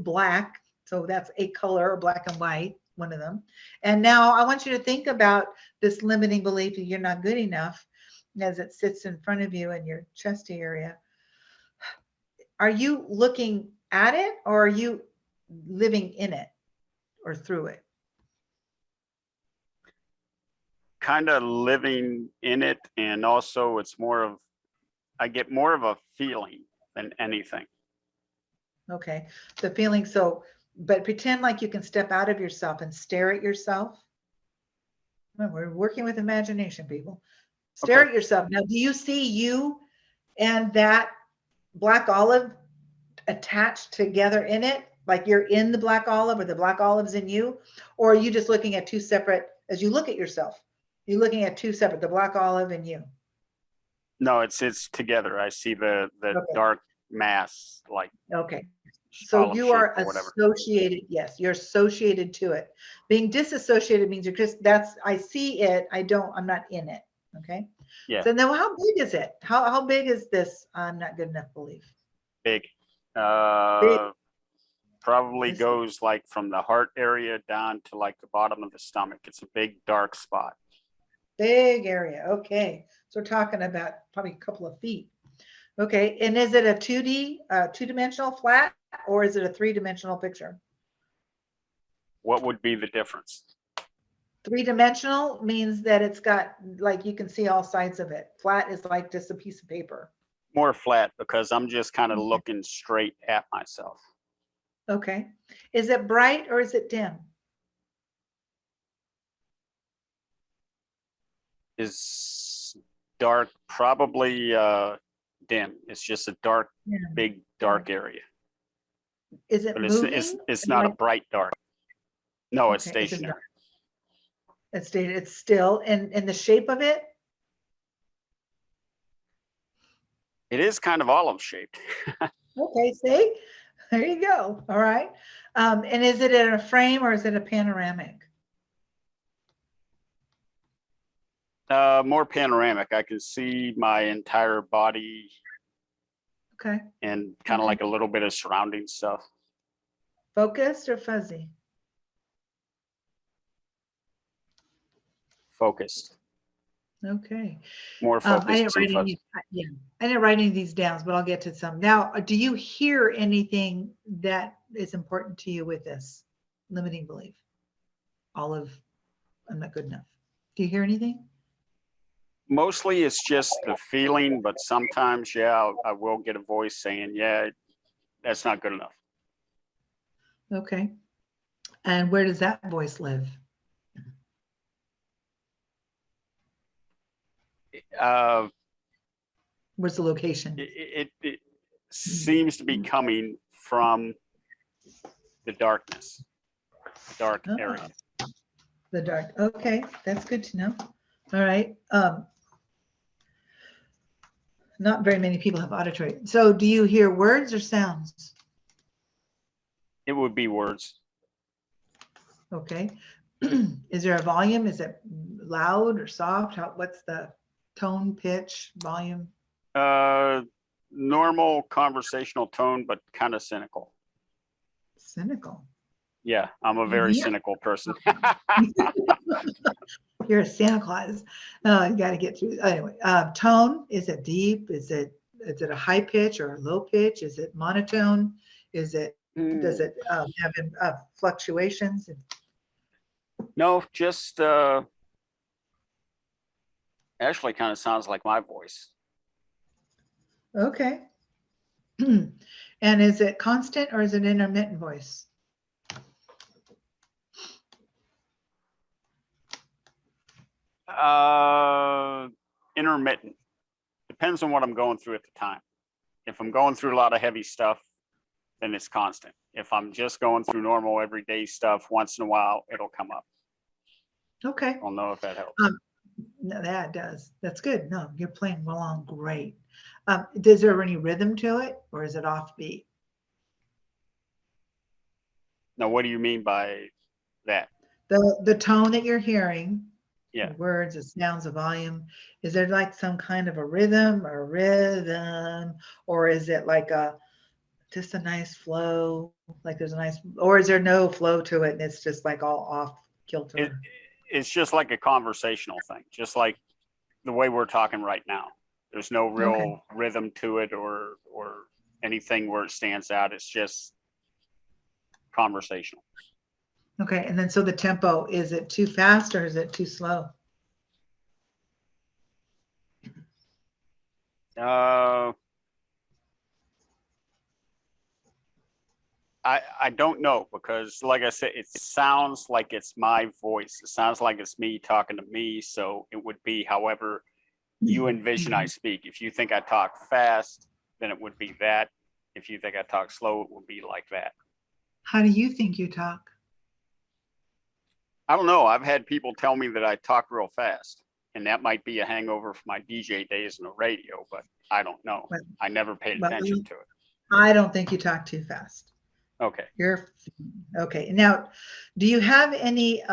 black. So that's a color, black and white, one of them. And now I want you to think about this limiting belief that you're not good enough as it sits in front of you in your chest area. Are you looking at it, or are you living in it or through it? kind of living in it, and also it's more of, I get more of a feeling than anything. Okay, the feeling. So, but pretend like you can step out of yourself and stare at yourself. We're working with imagination, people. Stare at yourself. Now, do you see you and that black olive attached together in it? Like you're in the black olive, or the black olive's in you? Or are you just looking at two separate, as you look at yourself, you're looking at two separate, the black olive and you? No, it's together. I see the dark mass, like. Okay. So you are associated. Yes, you're associated to it. Being disassociated means you're just, I see it. I'm not in it. Okay. Yeah. So now how big is it? How big is this I'm not good enough belief? Big. Big. Probably goes like from the heart area down to like the bottom of the stomach. It's a big dark spot. Big area. Okay. So we're talking about probably a couple of feet. Okay. And is it a 2D, two-dimensional flat, or is it a three-dimensional picture? What would be the difference? Three-dimensional means that it's got, like, you can see all sides of it. Flat is like just a piece of paper. More flat, because I'm just kind of looking straight at myself. Okay. Is it bright or is it dim? Is dark, probably dim. It's just a dark, Yeah. big, dark area. Is it But moving? it's not a Like- bright dark. No, it's Okay, it's a stationary. dark- It's still, and the shape of it? It is kind of olive shaped. Okay, see, there you go. All right. And is it in a frame or is it a panoramic? More panoramic. I can see my entire body Okay. and kind of like a little bit of surrounding stuff. Focused or fuzzy? Focused. Okay. More I focused didn't than write fuzzy. I didn't write any of these down, but I'll get to some. Now, do you hear anything that is important to you with this limiting belief? Olive, I'm not good enough. Do you hear anything? Mostly it's just the feeling, but sometimes, yeah, I will get a voice saying, yeah, that's not good enough. Okay. And where does that voice live? Where's the location? It seems to be coming from the darkness, dark Oh. area. The dark. Okay, that's good to know. All right. Not very many people have auditory. So do you hear words or sounds? It would be words. Okay. Is there a volume? Is it loud or soft? What's the tone, pitch, volume? Normal conversational tone, but kind of cynical. Cynical. Yeah, I'm a very Yeah. cynical person. You're a Santa Claus. You got to get through. Anyway, tone, is it deep? Is it a high pitch or a low pitch? Is it monotone? Does it have fluctuations? No, just actually kind of sounds like my voice. Okay. And is it constant or is it intermittent voice? Intermittent. Depends on what I'm going through at the time. If I'm going through a lot of heavy stuff, then it's constant. If I'm just going through normal everyday stuff, once in a while, it'll come up. Okay. I don't know if that helps. No, that does. That's good. No, you're playing along great. Is there any rhythm to it or is it offbeat? Now, what do you mean by that? The tone that you're hearing, Yeah. the words, the sounds, the volume, is there like some kind of a rhythm, or is it like just a nice flow? Like there's a nice, or is there no flow to it and it's just like all off kilter? It's just like a conversational thing, just like the way we're talking right now. There's no real rhythm to it or anything where it stands out. It's just conversational. Okay, and then so the tempo, is it too fast or is it too slow? I don't know because, like I said, it sounds like it's my voice. It sounds like it's me talking to me. So it would be however you envision I speak. If you think I talk fast, then it would be that. If you think I talk slow, it would be like that. How do you think you talk? I don't know. I've had people tell me that I talk real fast, and that might be a hangover from my DJ days in the radio, but I don't know. Well, I never paid well, attention to it. I don't think you talk too fast. Okay. You're okay. Now, do you have any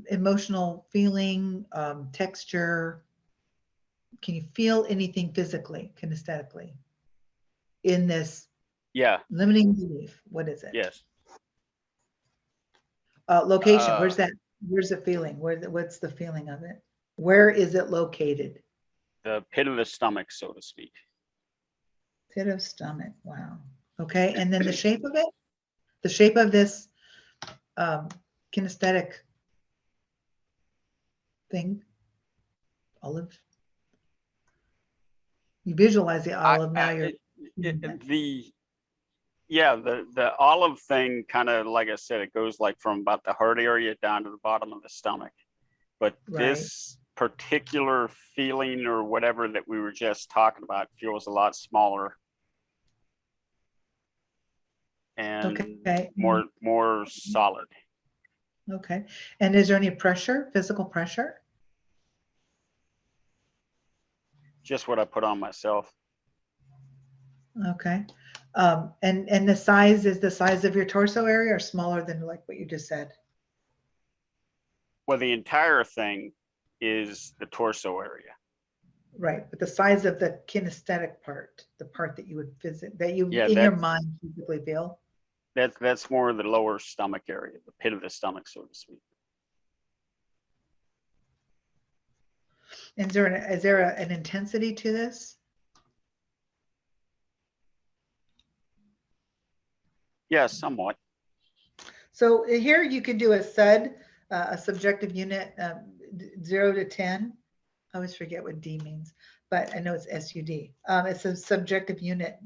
emotional feeling, texture? Can you feel anything physically, kinesthetically in this Yeah. limiting belief? What is it? Yes. Location. Where's that? Where's the feeling? What's the feeling of it? Where is it located? The pit of the stomach, so to speak. Pit of stomach. Wow. Okay. And then the shape of it? The shape of this kinesthetic thing? Olive? You visualize the olive. Now you're the olive thing kind of, like I said, it goes like from about the heart area down to the bottom of the stomach. But Right. this particular feeling or whatever that we were just talking about feels a lot smaller and Okay. more solid. Okay. And is there any pressure, physical pressure? Just what I put on myself. Okay. And the size is the size of your torso area or smaller than like what you just said? Well, the entire thing is the torso area. Right. But the size of the kinesthetic part, the part that you would visit, that you Yeah, in your that's- mind physically feel? That's more the lower stomach area, the pit of the stomach, so to speak. Is there an intensity to this? Yeah, somewhat. So here you can do a SUD, a subjective unit, 0 to 10. I always forget what D means, but I know it's SUD. It's a subjective unit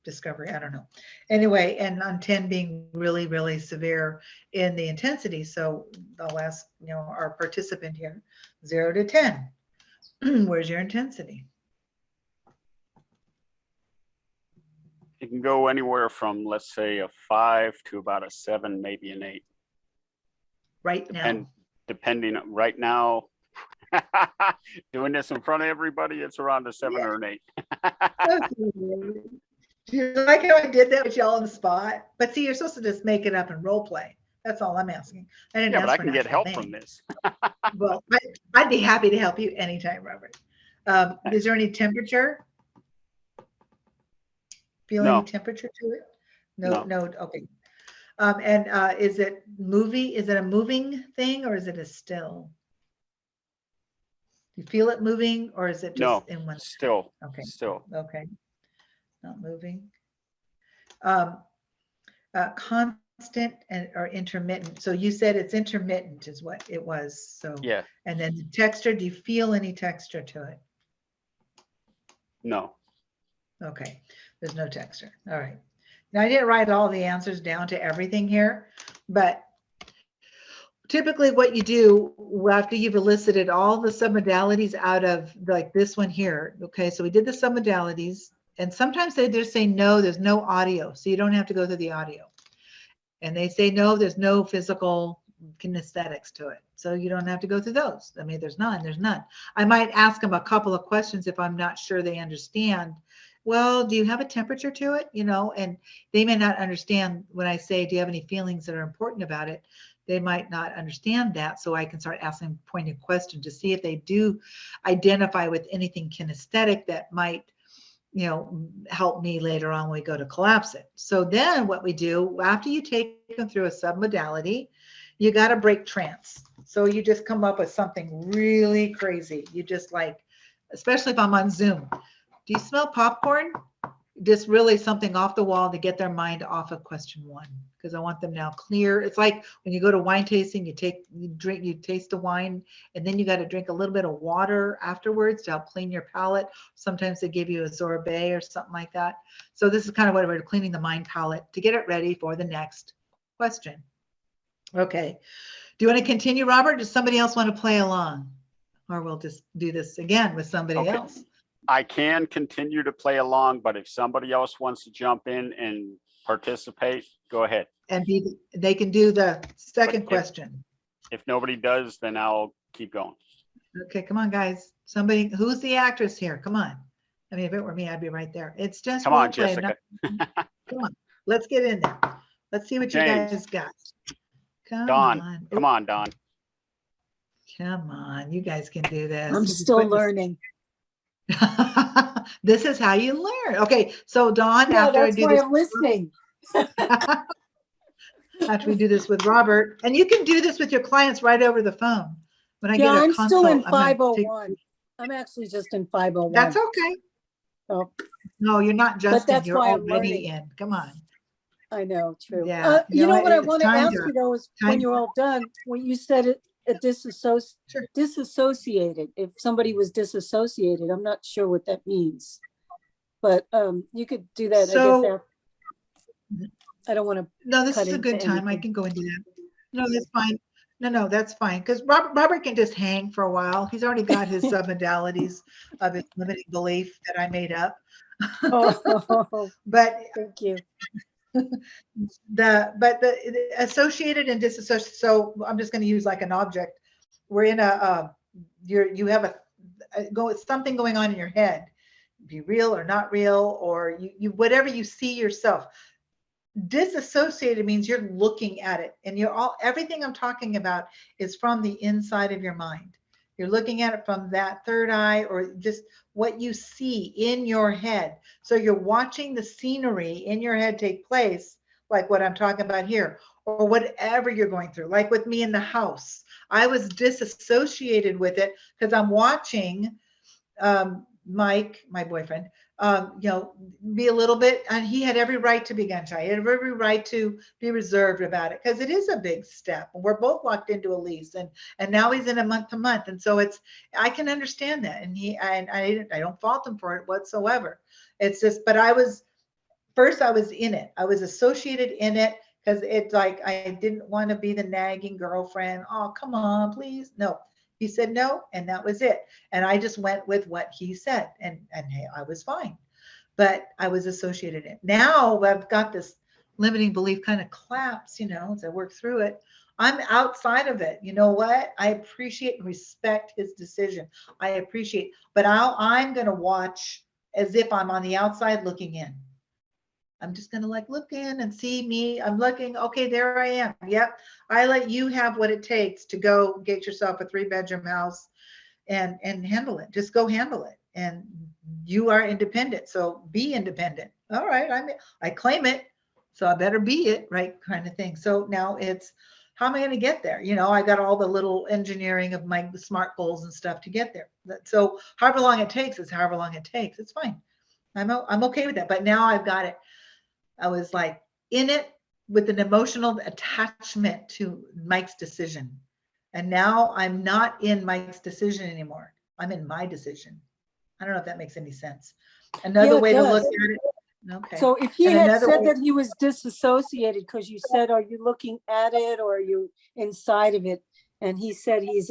discovery. I don't know. Anyway, and on 10 being really, really severe in the intensity. So I'll ask, our participant here, 0 to 10. Where's your intensity? It can go anywhere from, let's say, a 5 to about a 7, maybe an 8. Right now. Depending on right now, doing this in front of everybody, it's around a 7 or an 8. Do you like how I did that with y'all on the spot? But see, you're supposed to just make it up and role play. That's all I'm asking. I didn't Yeah, but ask I for can get natural help name. from this. Well, I'd be happy to help you anytime, Robert. Is there any temperature? Feel No. any temperature to it? No. No. Okay. And is it a moving thing or is it a still? You feel it moving or is it just No, in one? still, Okay. still. Okay. Not moving. Constant or intermittent. So you said it's intermittent is what it was. So Yeah, and then the texture, do you feel any texture to it? no. Okay, there's no texture. All right. Now I didn't write all the answers down to everything here, but typically what you do after you've elicited all the submodalities out of like this one here. Okay, so we did the submodalities and sometimes they just say no, there's no audio. So you don't have to go through the audio. And they say no, there's no physical kinesthetics to it. So you don't have to go through those. I mean, there's none. I might ask them a couple of questions if I'm not sure they understand. Well, do you have a temperature to it? And they may not understand when I say, do you have any feelings that are important about it? They might not understand that. So I can start asking pointed questions to see if they do identify with anything kinesthetic that might help me later on when we go to collapse it. So then what we do after you take them through a submodality, you got to break trance. So you just come up with something really crazy. You just like, especially if I'm on Zoom, do you smell popcorn? Just really something off the wall to get their mind off of question 1, because I want them now clear. It's like when you go to wine tasting, you taste the wine, and then you got to drink a little bit of water afterwards to help clean your palate. Sometimes they give you a sorbet or something like that. So this is kind of what we're cleaning the mind palate to get it ready for the next question. Okay. Do you want to continue, Robert? Does somebody else want to play along? Or we'll just do this again with somebody else. I can continue to play along, but if somebody else wants to jump in and participate, go ahead. And they can do the second question. If nobody does, then I'll keep going. Okay, come on, guys. Somebody, who's the actress here? Come on. I mean, if it were me, I'd be right there. It's just Come on, role play, Jessica. Come on, let's get in there. Let's see what you James. guys got. Come Don, on. come on, Don. Come on, you guys can do this. I'm still learning. This is how you learn. Okay, so Dawn, Yeah, after I that's do why this, I'm listening. after we do this with Robert, and you can do this with your clients right over the phone. When I Yeah, get a I'm consult, still in I'm gonna take- 501. I'm actually just in 501. That's okay. Oh, No, you're not just in, that's you're why I'm already learning. in. Come on. I know, true. Yeah, You know what I it's want to time ask you though is when time- you're all done, when you said it disassociated, if somebody was disassociated, I'm not sure what that means. But you could do that, So- I guess. I don't want to. No, this cut is a good into time. I anything. can go and do that. No, that's fine. No, that's fine. Because Robert can just hang for a while. He's already got his submodalities of his limiting belief that I made up. Oh, But thank you. the associated and disassociated. So I'm just going to use like an object. We're in you have something going on in your head, be real or not real, or you whatever you see yourself. Disassociated means you're looking at it, and everything I'm talking about is from the inside of your mind. You're looking at it from that third eye, or just what you see in your head. So you're watching the scenery in your head take place, like what I'm talking about here, or whatever you're going through. Like with me in the house, I was disassociated with it because I'm watching Mike, my boyfriend, be a little bit, and he had every right to be gun shy. He had every right to be reserved about it because it is a big step. We're both locked into a lease, and now he's in a month to month, and so I can understand that, and I don't fault him for it whatsoever. It's just, but I was in it. I was associated in it because it's like I didn't want to be the nagging girlfriend. Oh, come on, please, no. He said no, and that was it. And I just went with what he said, and hey, I was fine. But I was associated in it. Now I've got this limiting belief kind of collapse, as I work through it. I'm outside of it. You know what? I appreciate and respect his decision. I appreciate, but I'm going to watch as if I'm on the outside looking in. I'm just going to look in and see me. I'm looking. Okay, there I am. Yep. I let you have what it takes to go get yourself a 3-bedroom house and handle it. Just go handle it. And you are independent. So be independent. All right. I claim it. So I better be it, right? Kind of thing. So now it's, how am I going to get there? I got all the little engineering of my SMART goals and stuff to get there. So however long it takes is however long it takes. It's fine. I'm okay with that. But now I've got it. I was in it with an emotional attachment to Mike's decision. And now I'm not in Mike's decision anymore. I'm in my decision. I don't know if that makes any sense. Another way to look at it. Okay. So if he had said that he was disassociated, because you said, are you looking at it or are you inside of it? And he said he's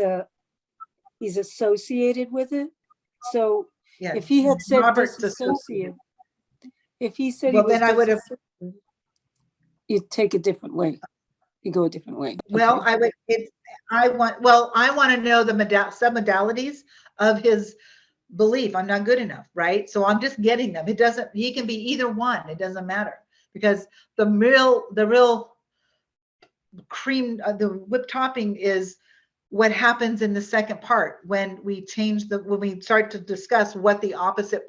associated with it. So yeah, if he had said Robert's disassociated, if he said well, he was, then I would have. You'd take a different way. You go a different way. Well, Okay. I want to know the submodalities of his belief. I'm not good enough, right? So I'm just getting them. He can be either one. It doesn't matter, because the real cream, the whipped topping is what happens in the second part when we start to discuss what the opposite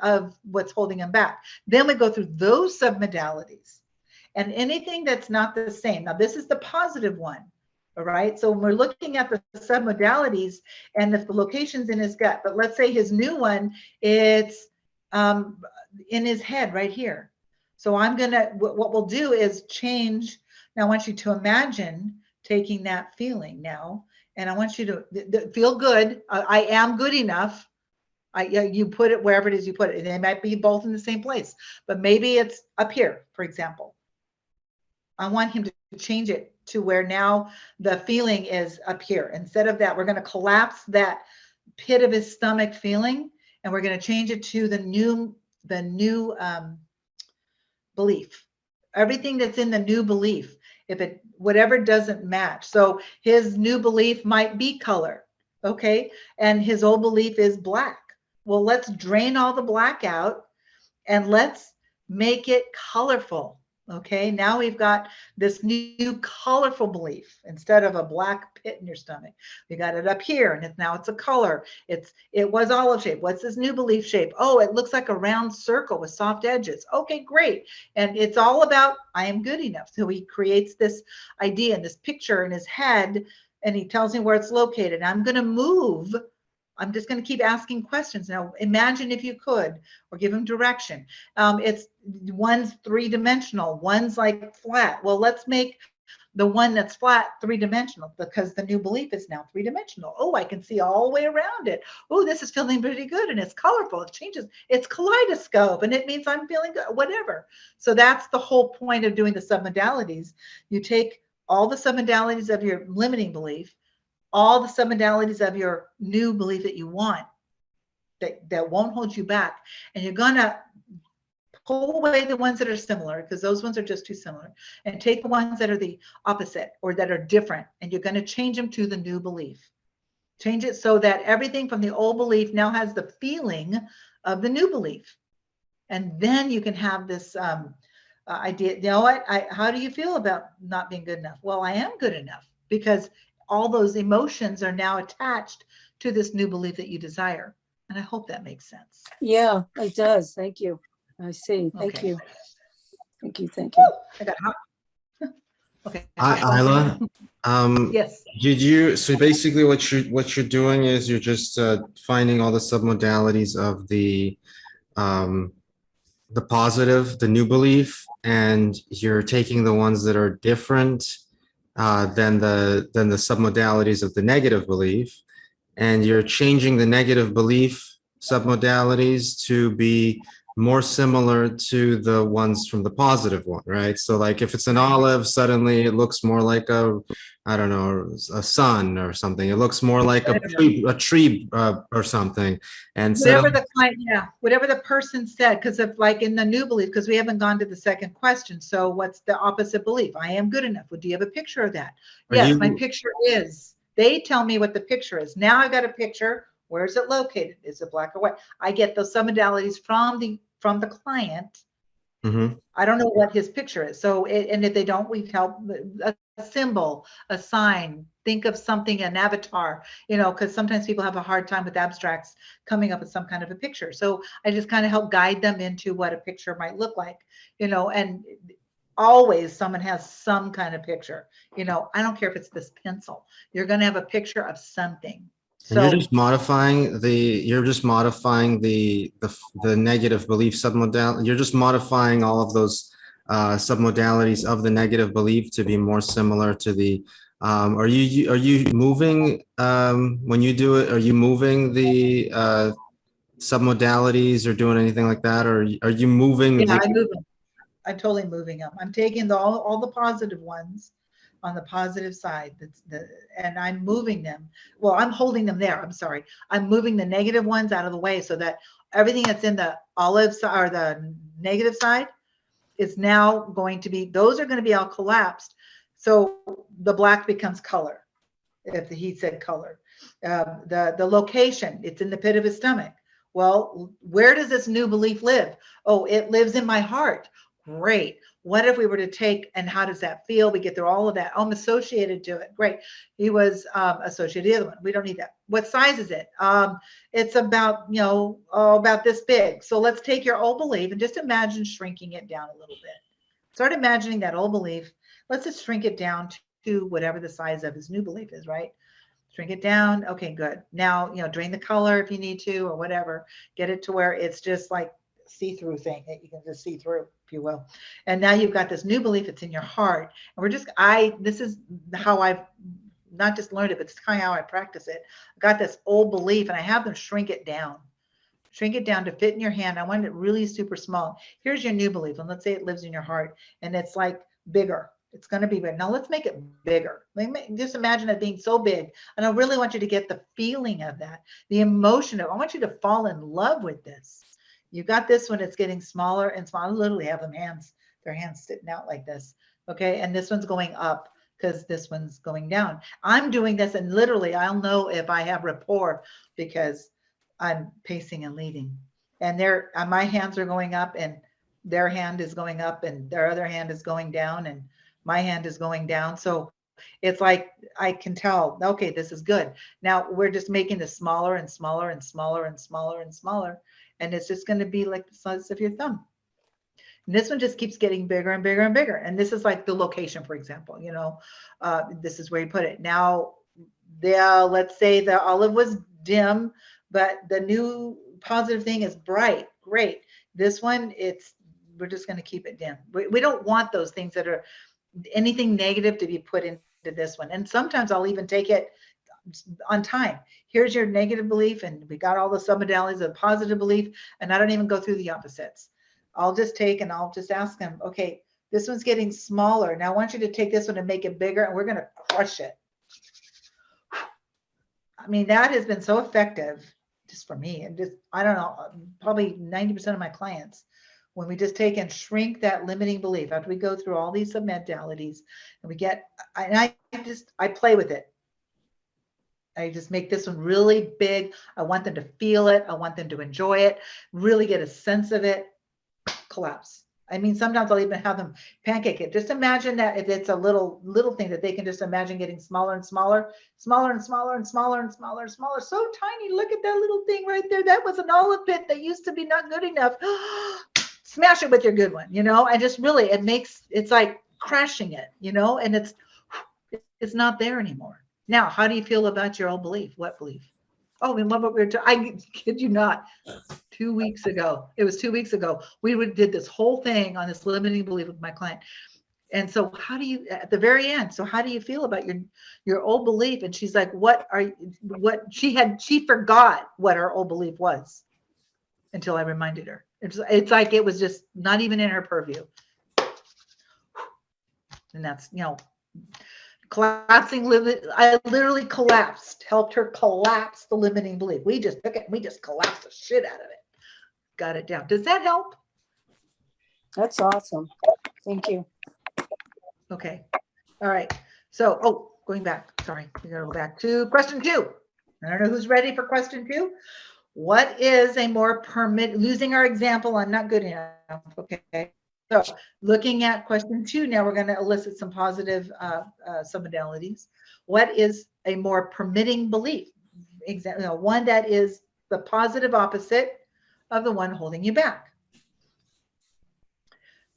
of what's holding him back. Then we go through those submodalities and anything that's not the same. Now, this is the positive one. All right. So when we're looking at the submodalities and if the location's in his gut, but let's say his new one, it's in his head right here. So what we'll do is change. Now, I want you to imagine taking that feeling now, and I want you to feel good. I am good enough. You put it wherever it is you put it. They might be both in the same place, but maybe it's up here, for example. I want him to change it to where now the feeling is up here. Instead of that, we're going to collapse that pit of his stomach feeling, and we're going to change it to the new belief. Everything that's in the new belief, whatever doesn't match. So his new belief might be color, okay, and his old belief is black. Well, let's drain all the black out and let's make it colorful. Okay, now we've got this new colorful belief instead of a black pit in your stomach. We got it up here, and now it's a color. It was olive shape. What's this new belief shape? Oh, it looks like a round circle with soft edges. Okay, great. And it's all about I am good enough. So he creates this idea and this picture in his head, and he tells me where it's located. I'm going to move. I'm just going to keep asking questions. Now, imagine if you could, or give him direction. One's 3-dimensional, one's flat. Well, let's make the one that's flat 3-dimensional, because the new belief is now 3-dimensional. Oh, I can see all the way around it. Oh, this is feeling pretty good, and it's colorful. It changes. It's kaleidoscope, and it means I'm feeling good, whatever. So that's the whole point of doing the submodalities. You take all the submodalities of your limiting belief, all the submodalities of your new belief that you want, that won't hold you back. And you're going to pull away the ones that are similar, because those ones are just too similar, and take the ones that are the opposite or that are different, and you're going to change them to the new belief. Change it so that everything from the old belief now has the feeling of the new belief. And then you can have this idea, you know what, how do you feel about not being good enough? Well, I am good enough, because all those emotions are now attached to this new belief that you desire. And I hope that makes sense. Yeah, it does. Thank you. I see. Thank Okay. you. Thank you. Thank you. I got hot. Okay. Ilah, Yes. did you, so basically what you're doing is you're just finding all the submodalities of the positive, the new belief, and you're taking the ones that are different than the submodalities of the negative belief, and you're changing the negative belief submodalities to be more similar to the ones from the positive one, right? So like if it's an olive, suddenly it looks more like a, I don't know, a sun or something. It looks more like a tree or something. And Whatever the client, whatever the person said, because of like in the new belief, because we haven't gone to the second question. So what's the opposite belief? I am good enough. Well, do you have a picture of that? Yes, my picture is. They tell me what the picture is. Now I've got a picture. Where is it located? Is it black or white? I get those submodalities from the client. I don't know what his picture is. So, and if they don't, we help a symbol, a sign, think of something, an avatar, you know, because sometimes people have a hard time with abstracts coming up with some kind of a picture. So I just kind of help guide them into what a picture might look like, you know, and always someone has some kind of picture, you know, I don't care if it's this pencil, you're going to have a picture of something. And you're just modifying the negative belief submodality. You're just modifying all of those submodalities of the negative belief to be more similar to the. Are you moving when you do it? Are you moving the submodalities or doing anything like that, or are you moving? Yeah, I'm totally moving them. I'm taking all the positive ones on the positive side, and I'm moving them. Well, I'm holding them there. I'm sorry. I'm moving the negative ones out of the way so that everything that's in the olive side or the negative side is now going to be, those are going to be all collapsed. So the black becomes color. If he said color, the location, it's in the pit of his stomach. Well, where does this new belief live? Oh, it lives in my heart. Great. What if we were to take, and how does that feel? We get through all of that. Oh, I'm associated to it. Great. He was associated to the other one. We don't need that. What size is it? It's about, you know, about this big. So let's take your old belief and just imagine shrinking it down a little bit. Start imagining that old belief. Let's just shrink it down to whatever the size of his new belief is, right? Shrink it down. Okay, good. Now, you know, drain the color if you need to or whatever. Get it to where it's just like see-through thing that you can just see through, if you will. And now you've got this new belief. It's in your heart. And we're just, this is how I've not just learned it, but it's kind of how I practice it. I got this old belief and I have them shrink it down to fit in your hand. I want it really super small. Here's your new belief. And let's say it lives in your heart and it's like bigger. It's going to be big. Now let's make it bigger. Just imagine it being so big. And I really want you to get the feeling of that, the emotion of, I want you to fall in love with this. You got this one, it's getting smaller and smaller. I literally have them their hands sitting out like this. Okay. And this one's going up because this one's going down. I'm doing this and literally I'll know if I have rapport because I'm pacing and leading. And my hands are going up and their hand is going up and their other hand is going down and my hand is going down. So it's like, I can tell, okay, this is good. Now we're just making this smaller and smaller and smaller and smaller and smaller. And it's just going to be like the size of your thumb. And this one just keeps getting bigger and bigger and bigger. And this is like the location, for example, you know, this is where you put it. Now, let's say the olive was dim, but the new positive thing is bright. Great. This one, we're just going to keep it dim. We don't want those things that are anything negative to be put into this one. And sometimes I'll even take it on time. Here's your negative belief, and we got all the submodalities of positive belief, and I don't even go through the opposites. I'll just take and I'll just ask them, okay, This one's getting smaller. Now I want you to take this one and make it bigger, and we're going to crush it. I mean, that has been so effective just for me, and just, I don't know, probably 90% of my clients, when we just take and shrink that limiting belief after we go through all these submodalities, and we get, I play with it. I just make this one really big. I want them to feel it. I want them to enjoy it, really get a sense of it, collapse. I mean, sometimes I'll even have them pancake it. Just imagine that if it's a little thing that they can just imagine getting smaller and smaller, smaller and smaller and smaller and smaller and smaller. So tiny. Look at that little thing right there. That was an olive pit that used to be not good enough. Smash it with your good one, you know, and just really, it's like crashing it, you know, and it's not there anymore. Now, how do you feel about your old belief? What belief? Oh, and what we were I kid you not, 2 weeks ago, it was 2 weeks ago, we did this whole thing on this limiting belief with my client. And so how do you, at the very end, so how do you feel about your old belief? And she's like, she forgot what her old belief was until I reminded her. It's like it was just not even in her purview. And that's, you know, collapsing limit. I literally collapsed, helped her collapse the limiting belief. We just took it and we just collapsed the shit out of it. Got it down. Does that help? That's awesome. Thank you. Okay. All right. So, going back. Sorry. We gotta go back to question 2. I don't know who's ready for question 2. What is a more losing our example? I'm not good enough. Okay. So looking at question 2, now we're going to elicit some positive submodalities. What is a more permitting belief? One that is the positive opposite of the one holding you back.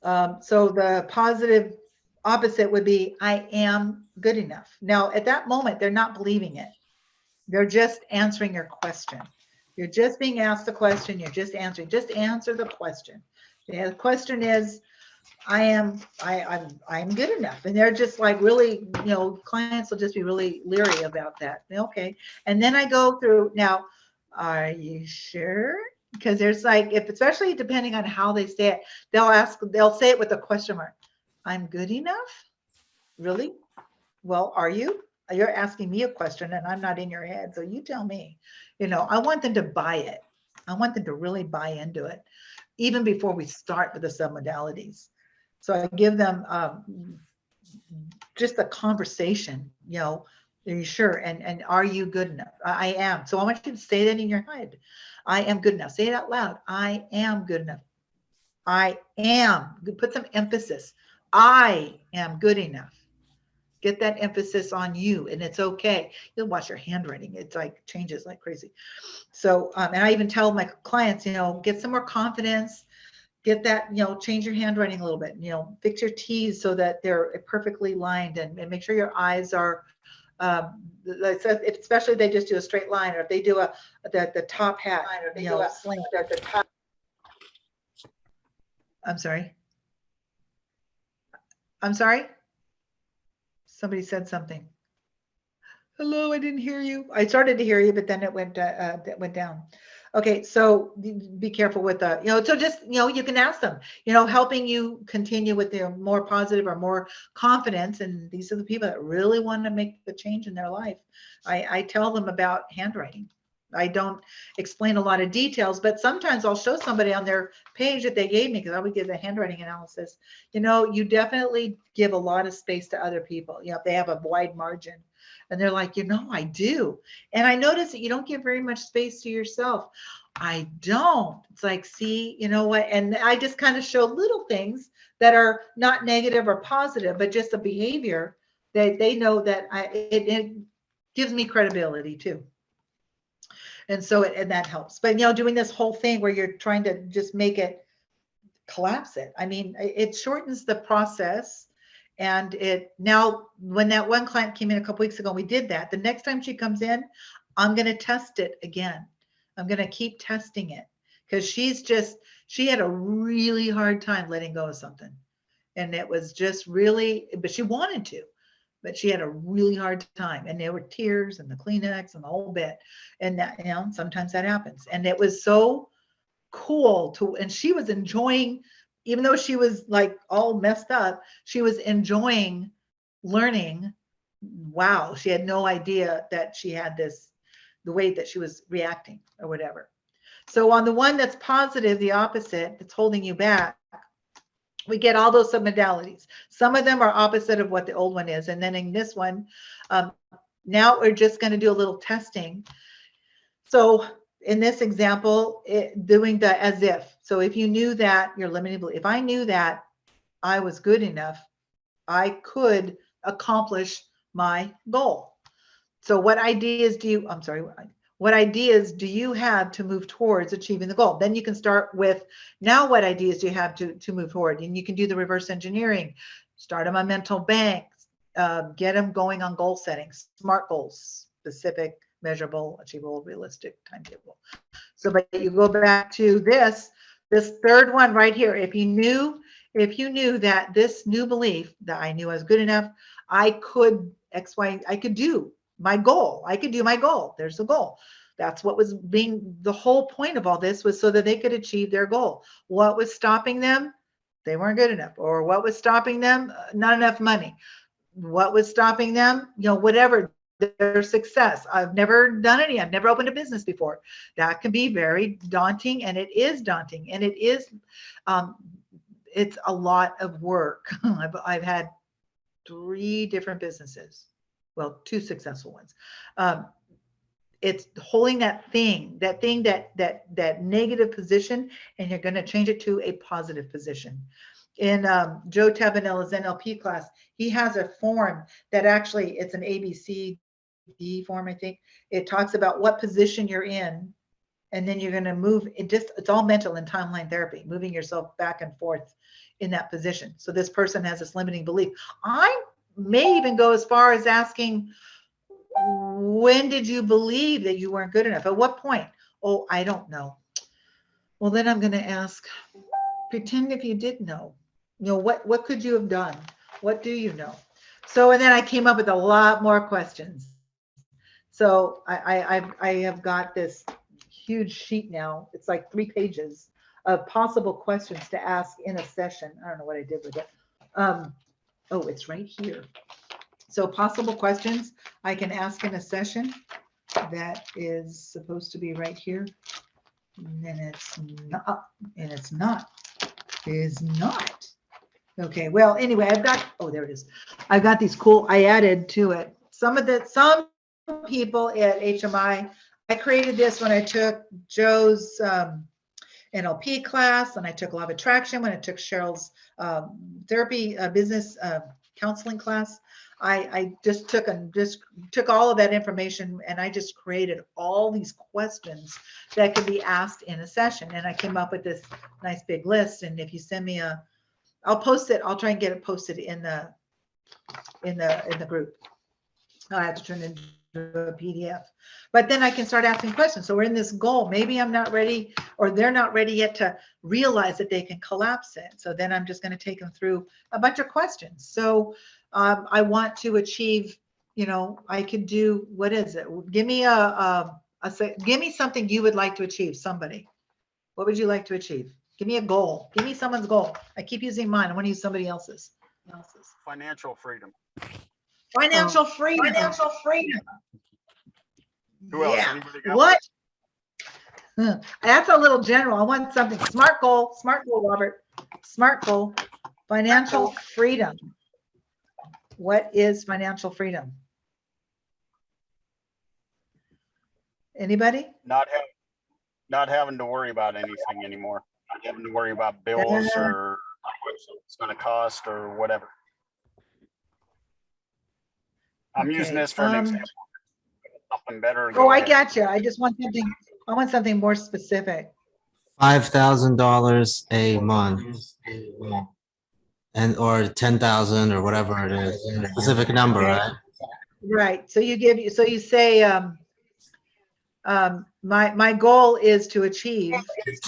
So the positive opposite would be, I am good enough. Now, at that moment, they're not believing it. They're just answering your question. You're just being asked the question. You're just answering. Just answer the question. The question is, I'm good enough. And they're just like really, you know, clients will just be really leery about that. Okay. And then I go through, now, are you sure? Because there's like, especially depending on how they say it, they'll say it with a question mark. I'm good enough? Really? Well, are you? You're asking me a question and I'm not in your head. So you tell me, you know, I want them to buy it. I want them to really buy into it, even before we start with the submodalities. So I give them just a conversation, you know, are you sure? And are you good enough? I am. So I want you to say that in your head. I am good enough. Say it out loud. I am good enough. I am. Put some emphasis. I am good enough. Get that emphasis on you, and it's okay. You'll watch your handwriting. It's like changes like crazy. So, and I even tell my clients, you know, get some more confidence, get that, you know, change your handwriting a little bit, you know, fix your T's so that they're perfectly lined, and make sure your eyes are, especially if they just do a straight line, or if they do the top hat, you know, slant at the top. I'm sorry. I'm sorry. Somebody said something. Hello, I didn't hear you. I started to hear you, but then it went down. Okay, so be careful with the, you know, so just, you know, you can ask them, you know, helping you continue with their more positive or more confidence. And these are the people that really want to make the change in their life. I tell them about handwriting. I don't explain a lot of details, but sometimes I'll show somebody on their page that they gave me, because I would give the handwriting analysis. You know, you definitely give a lot of space to other people. You know, if they have a wide margin, and they're like, you know, I do. And I notice that you don't give very much space to yourself. I don't. It's like, see, you know what? And I just kind of show little things that are not negative or positive, but just a behavior that they know that it gives me credibility too. And so, and that helps. But, you know, doing this whole thing where you're trying to just make it collapse it. I mean, it shortens the process. And now when that one client came in a couple weeks ago, we did that. The next time she comes in, I'm going to test it again. I'm going to keep testing it, because she had a really hard time letting go of something. And it was just really, but she wanted to. But she had a really hard time, and there were tears and the Kleenex and the whole bit. And that, you know, sometimes that happens. And it was so cool and she was enjoying even though she was like all messed up, she was enjoying learning. Wow, she had no idea that she had this, the way that she was reacting or whatever. So on the one that's positive, the opposite, that's holding you back, we get all those submodalities. Some of them are opposite of what the old one is. And then in this one, now we're just going to do a little testing. So in this example, doing the as if. So if you knew that you're limiting belief, if I knew that I was good enough, I could accomplish my goal. So what ideas do you, I'm sorry, what ideas do you have to move towards achieving the goal? Then you can start with, now what ideas do you have to move forward? And you can do the reverse engineering, start them on mental banks, get them going on goal setting, SMART goals, specific, measurable, achievable, realistic, timetable. So, but you go back to this third one right here. If you knew that this new belief that I knew I was good enough, I could X, Y, I could do my goal. I could do my goal. There's the goal. That's what was being, the whole point of all this was so that they could achieve their goal. What was stopping them? They weren't good enough. Or what was stopping them? Not enough money. What was stopping them? Whatever, their success. I've never done any. I've never opened a business before. That can be very daunting, and it is daunting, and it is, it's a lot of work. I've had 3 different businesses. Well, 2 successful ones. It's holding that negative position, and you're going to change it to a positive position. In Joe Tabanella's NLP class, he has a form that actually, it's an ABCD form, I think. It talks about what position you're in, and then you're going to move. It's all mental and timeline therapy, moving yourself back and forth in that position. So this person has this limiting belief. I may even go as far as asking, when did you believe that you weren't good enough? At what point? Oh, I don't know. Well, then I'm going to ask, pretend if you did know. What could you have done? What do you know? So, and then I came up with a lot more questions. So I have got this huge sheet now. It's like 3 pages of possible questions to ask in a session. I don't know what I did with it. Oh, it's right here. So possible questions I can ask in a session. That is supposed to be right here. And then it's not, and it's not, is not. Okay, well, anyway, I've got, oh, there it is. I've got these cool, I added to it. Some people at HMI, I created this when I took Joe's NLP class, and I took Law of Attraction when I took Cheryl's therapy business counseling class. I just took all of that information, and I just created all these questions that could be asked in a session. And I came up with this nice big list. And if you send me I'll post it. I'll try and get it posted in the group. I have to turn it into a PDF, but then I can start asking questions. So we're in this goal. Maybe I'm not ready, or they're not ready yet to realize that they can collapse it. So then I'm just going to take them through a bunch of questions. So I want to achieve, I could do, what is it? Give me give me something you would like to achieve. Somebody, what would you like to achieve? Give me a goal. Give me someone's goal. I keep using mine. I want to use somebody else's. Financial freedom. Financial freedom. Financial freedom. Who else? Yeah. Anybody got What? That's a little general. I want something. Smart goal. Smart goal, Robert. Smart goal. Financial freedom. What is financial freedom? Anybody? Not having to worry about anything anymore. Not having to worry about bills or how much it's going to cost or whatever. I'm using this for an example. Something better. Oh, I got you. I just want something. I want something more specific. $5,000 a month, and or 10,000 or whatever it is, a specific number, Okay. right? Right. So you say, my goal is to achieve,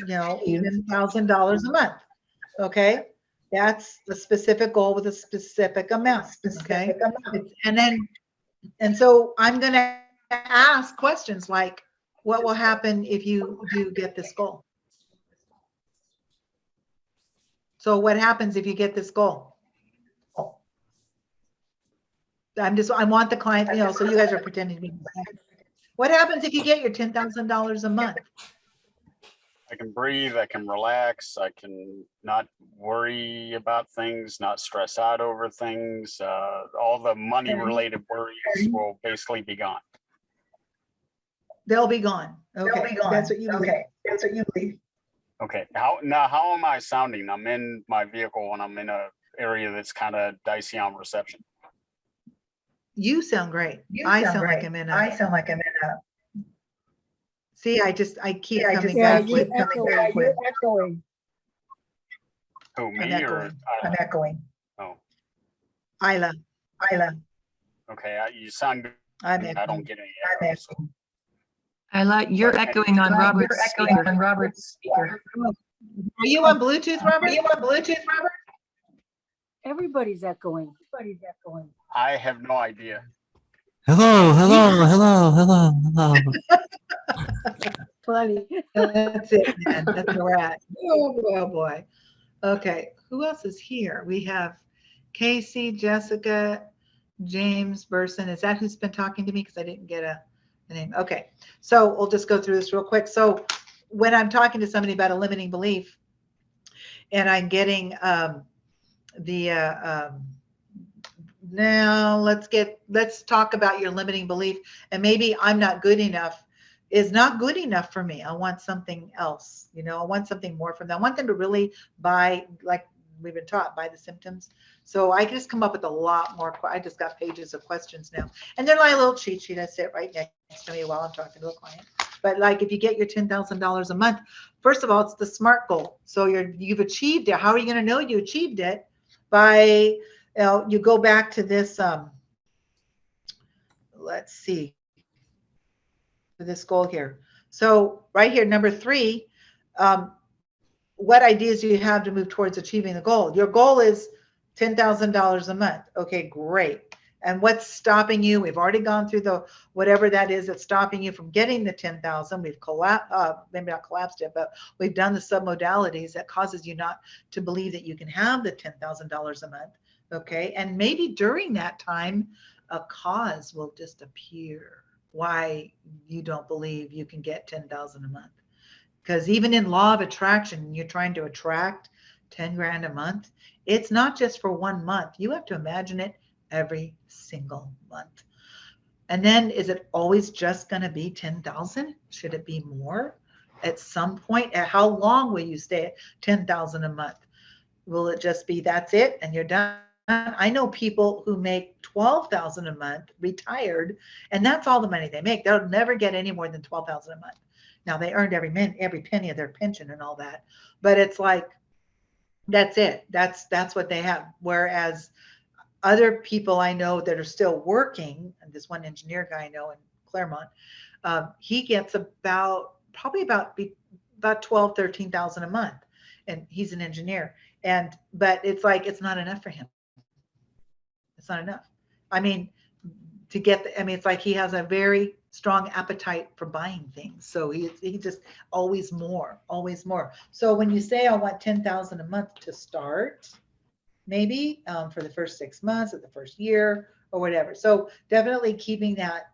$10,000 a month. Okay. That's the specific goal with a specific amount. Okay. And so I'm going to ask questions like, what will happen if you do get this goal? So what happens if you get this goal? I want the client, you know, so you guys are pretending to be. What happens if you get your $10,000 a month? I can breathe, I can relax, I can not worry about things, not stress out over things. All the money related worries will basically be gone. They'll be gone. Okay, that's what you believe. Okay, that's what you believe. Okay, how am I sounding? I'm in my vehicle and I'm in a area that's kind of dicey on reception. You sound great. You I sound sound like great. I'm in I a. sound like I'm in a. See, I keep coming Yeah, back you with. echoing. You're echoing. Who, I'm me or? echoing. I'm echoing. Oh, Ilah, Ilah, okay, you sound good. I'm I echoing. don't get any I'm echoes. echoing. Ilah, you're Okay. echoing on You're Robert's echoing speaker. on Robert's speaker. Are you on Bluetooth, Robert? Are you on Bluetooth, Robert? Everybody's echoing. Everybody's echoing. I have no idea. Hello, hello, hello, hello, hello. Funny. That's it, man. That's where we're at. Oh boy. Okay, who else is here? We have Casey, Jessica, James, Burson. Is that who's been talking to me? Because I didn't get a name. Okay, so we'll just go through this real quick. So when I'm talking to somebody about a limiting belief, and I'm getting now let's talk about your limiting belief, and maybe I'm not good enough is not good enough for me. I want something else, you know, I want something more from them. I want them to really buy, like we've been taught, buy the symptoms. So I can just come up with a lot more. I just got pages of questions now, and they're like a little cheat sheet. I sit right next to me while I'm talking to a client. But like, if you get your $10,000 a month, first of all, it's the SMART goal. So you've achieved it. How are you going to know you achieved it? By, you go back to this, let's see, this goal here. So right here, number 3, what ideas do you have to move towards achieving the goal? Your goal is $10,000 a month. Okay, great. And what's stopping you? We've already gone through the whatever that is that's stopping you from getting the 10,000. We've maybe not collapsed it, but we've done the submodalities that causes you not to believe that you can have the $10,000 a month. Okay, and maybe during that time, a cause will just appear why you don't believe you can get 10,000 a month. Because even in law of attraction, you're trying to attract 10 grand a month. It's not just for 1 month. You have to imagine it every single month. And then is it always just going to be 10,000? Should it be more at some point? At how long will you stay at 10,000 a month? Will it just be that's it and you're done? I know people who make 12,000 a month, retired, and that's all the money they make. They'll never get any more than 12,000 a month. Now they earned every penny of their pension and all that, but it's like that's it. That's what they have. Whereas other people I know that are still working, and this one engineer guy I know in Claremont, he gets probably about 12, 13,000 a month, and he's an engineer. But it's like it's not enough for him. It's not enough. I mean, it's like he has a very strong appetite for buying things. So he just always more. So when you say I want 10,000 a month to start, maybe for the first 6 months or the first year or whatever. So definitely keeping that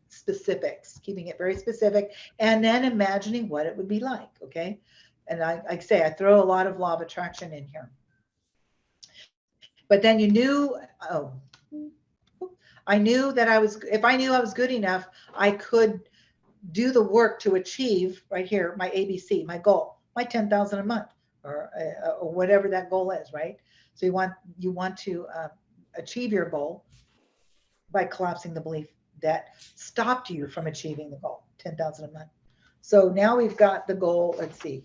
specifics, keeping it very specific, and then imagining what it would be like. Okay. And I throw a lot of law of attraction in here. But then I knew that if I knew I was good enough, I could do the work to achieve right here, my ABC, my goal, my 10,000 a month, or whatever that goal is, right? So you want to achieve your goal by collapsing the belief that stopped you from achieving the goal, 10,000 a month. So now we've got the goal. Let's see,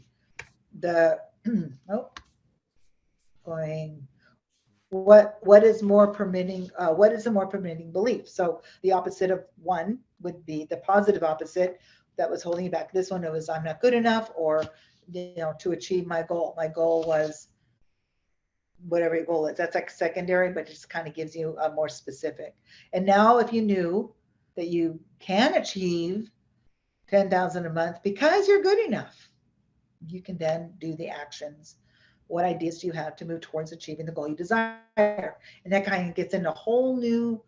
what is more permitting? What is a more permitting belief? So the opposite of one would be the positive opposite that was holding you back. This one was I'm not good enough, or to achieve my goal. My goal was whatever your goal is. That's like secondary, but it just kind of gives you a more specific. And now if you knew that you can achieve 10,000 a month because you're good enough, you can then do the actions What ideas do you have to move towards achieving the goal you desire? And that kind of gets into a whole new,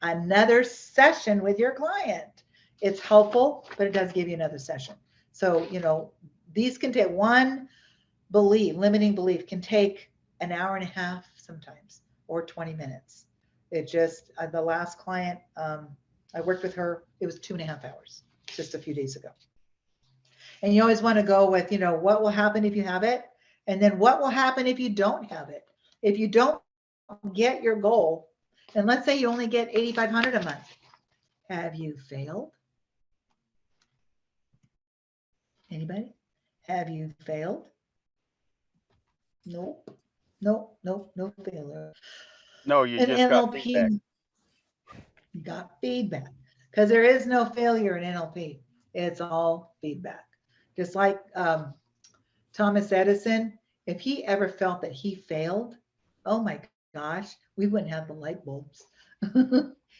another session with your client. It's helpful, but it does give you another session. So, these can take one belief, limiting belief can take an hour and a half sometimes, or 20 minutes. It just, the last client, I worked with her, it was 2.5 hours just a few days ago. And you always want to go with, what will happen if you have it? And then what will happen if you don't have it? If you don't get your goal, and let's say you only get $8,500 a month, have you failed? Anybody? Have you failed? Nope. No failure. No, you In just got NLP, feedback. you got feedback, because there is no failure in NLP. It's all feedback. Just like Thomas Edison, if he ever felt that he failed, oh my gosh, we wouldn't have the light bulbs.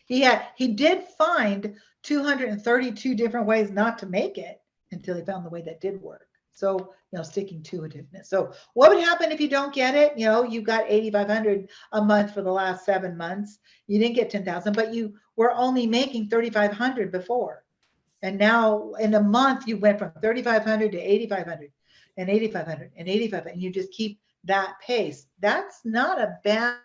He did find 232 different ways not to make it until he found the way that did work. So, sticking to itiveness. So what would happen if you don't get it? You got $8,500 a month for the last 7 months. You didn't get 10,000, but you were only making $3,500 before. And now in a month, you went from 3,500 to 8,500 and 8,500 and 8,500, and you just keep that pace. That's not a bad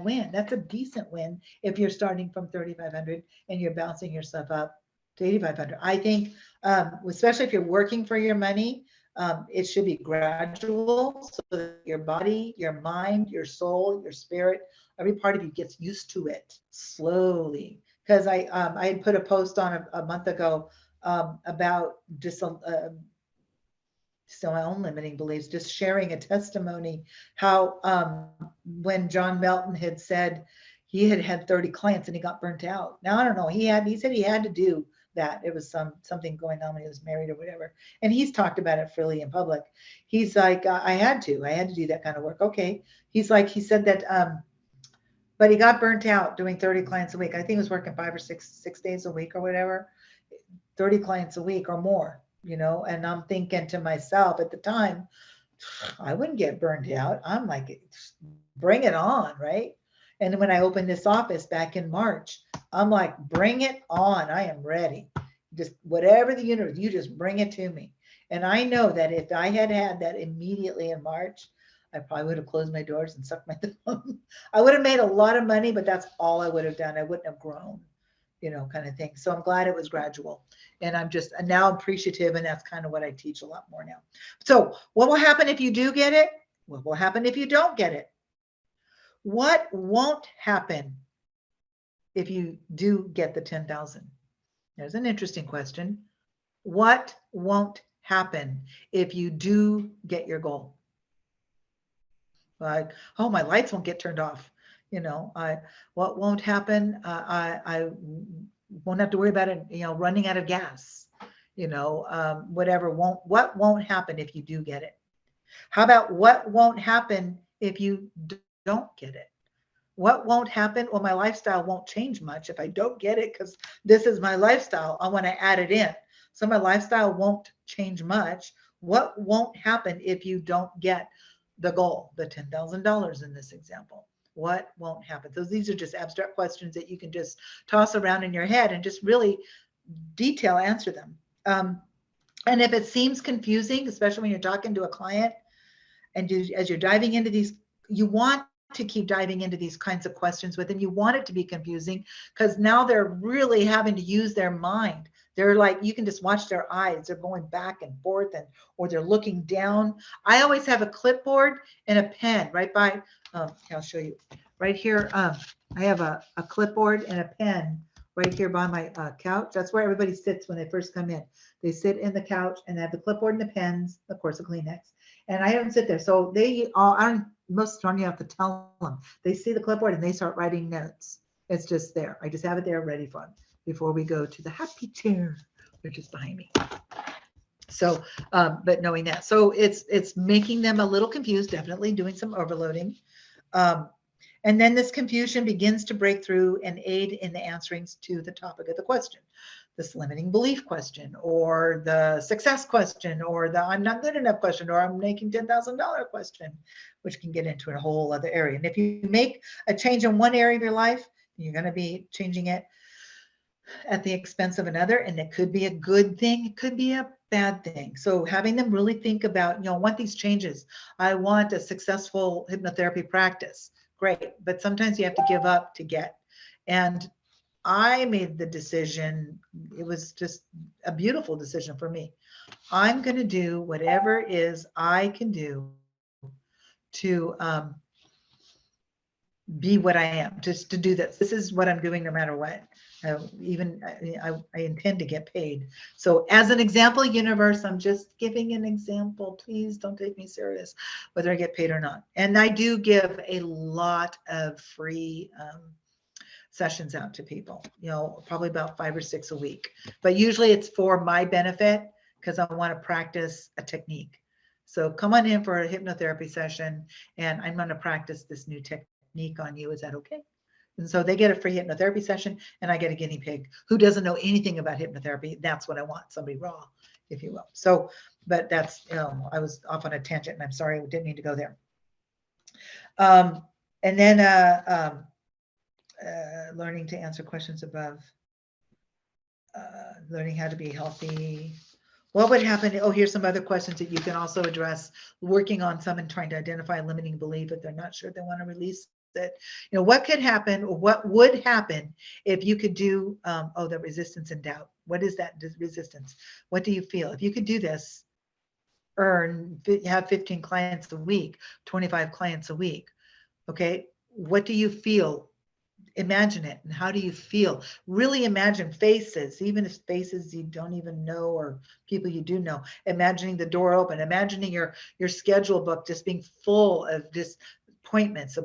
win. That's a decent win if you're starting from 3,500 and you're bouncing yourself up to 8,500. I think, especially if you're working for your money, it should be gradual, so that your body, your mind, your soul, your spirit, every part of you gets used to it slowly. Because I had put a post on a month ago about just my own limiting beliefs, just sharing a testimony, how when John Melton had said he had 30 clients and he got burnt out. Now, I don't know, he said he had to do that. It was something going on when he was married or whatever. And he's talked about it freely in public. He's like, I had to do that kind of work. Okay. He said that, but he got burnt out doing 30 clients a week. I think he was working 5 or 6 days a week or whatever, 30 clients a week or more, and I'm thinking to myself at the time, I wouldn't get burned out. I'm like, bring it on, right? And when I opened this office back in March, I'm like, bring it on. I am ready. Just whatever the universe, you just bring it to me. And I know that if I had that immediately in March, I probably would have closed my doors and sucked my thumb. I would have made a lot of money, but that's all I would have done. I wouldn't have grown, kind of thing. So I'm glad it was gradual. And I'm now appreciative, and that's kind of what I teach a lot more now. So what will happen if you do get it? What will happen if you don't get it? What won't happen if you do get the 10,000? There's an interesting question. What won't happen if you do get your goal? Like, oh, my lights won't get turned off. What won't happen? I won't have to worry about it, running out of gas, whatever what won't happen if you do get it? How about what won't happen if you don't get it? What won't happen? Well, my lifestyle won't change much if I don't get it, because this is my lifestyle. I want to add it in. So my lifestyle won't change much. What won't happen if you don't get the goal, the $10,000 in this example? What won't happen? So these are just abstract questions that you can just toss around in your head and just really detail answer them. And if it seems confusing, especially when you're talking to a client and as you're diving into these, you want to keep diving into these kinds of questions with them. You want it to be confusing, because now they're really having to use their mind. They're like, you can just watch their eyes. They're going back and forth, or they're looking down. I always have a clipboard and a pen right by, I'll show you right here. I have a clipboard and a pen right here by my couch. That's where everybody sits when they first come in. They sit in the couch and have the clipboard and the pens, of course, a Kleenex. And I have them sit there. So most of the time you have to tell them. They see the clipboard and they start writing notes. It's just there. I just have it there ready for them before we go to the happy chair, which is behind me. So, but knowing that, so it's making them a little confused, definitely doing some overloading. And then this confusion begins to break through and aid in the answerings to the topic of the question. this limiting belief question, or the success question, or the I'm not good enough question, or I'm making $10,000 question, which can get into a whole other area. And if you make a change in one area of your life, you're going to be changing it at the expense of another. And it could be a good thing. It could be a bad thing. So having them really think about, I want these changes. I want a successful hypnotherapy practice. Great. But sometimes you have to give up to get. And I made the decision. It was just a beautiful decision for me. I'm going to do whatever it is I can do to be what I am, just to do this. This is what I'm doing no matter what. I intend to get paid. So as an example, universe, I'm just giving an example. Please don't take me serious, whether I get paid or not. And I do give a lot of free sessions out to people, probably about 5 or 6 a week, but usually it's for my benefit because I want to practice a technique. So come on in for a hypnotherapy session and I'm going to practice this new technique on you. Is that okay? And so they get a free hypnotherapy session and I get a guinea pig who doesn't know anything about hypnotherapy. That's what I want, somebody raw, if you will. So, but that's, I was off on a tangent and I'm sorry, I didn't mean to go there. And then learning to answer questions above, learning how to be healthy. What would happen? Oh, here's some other questions that you can also address. Working on some and trying to identify a limiting belief if they're not sure they want to release it. What could happen, or what would happen if you could do, the resistance and doubt. What is that resistance? What do you feel? If you could do this, have 15 clients a week, 25 clients a week. Okay. What do you feel? Imagine it. And how do you feel? Really imagine faces, even if faces you don't even know or people you do know. Imagining the door open, imagining your schedule book just being full of just appointments,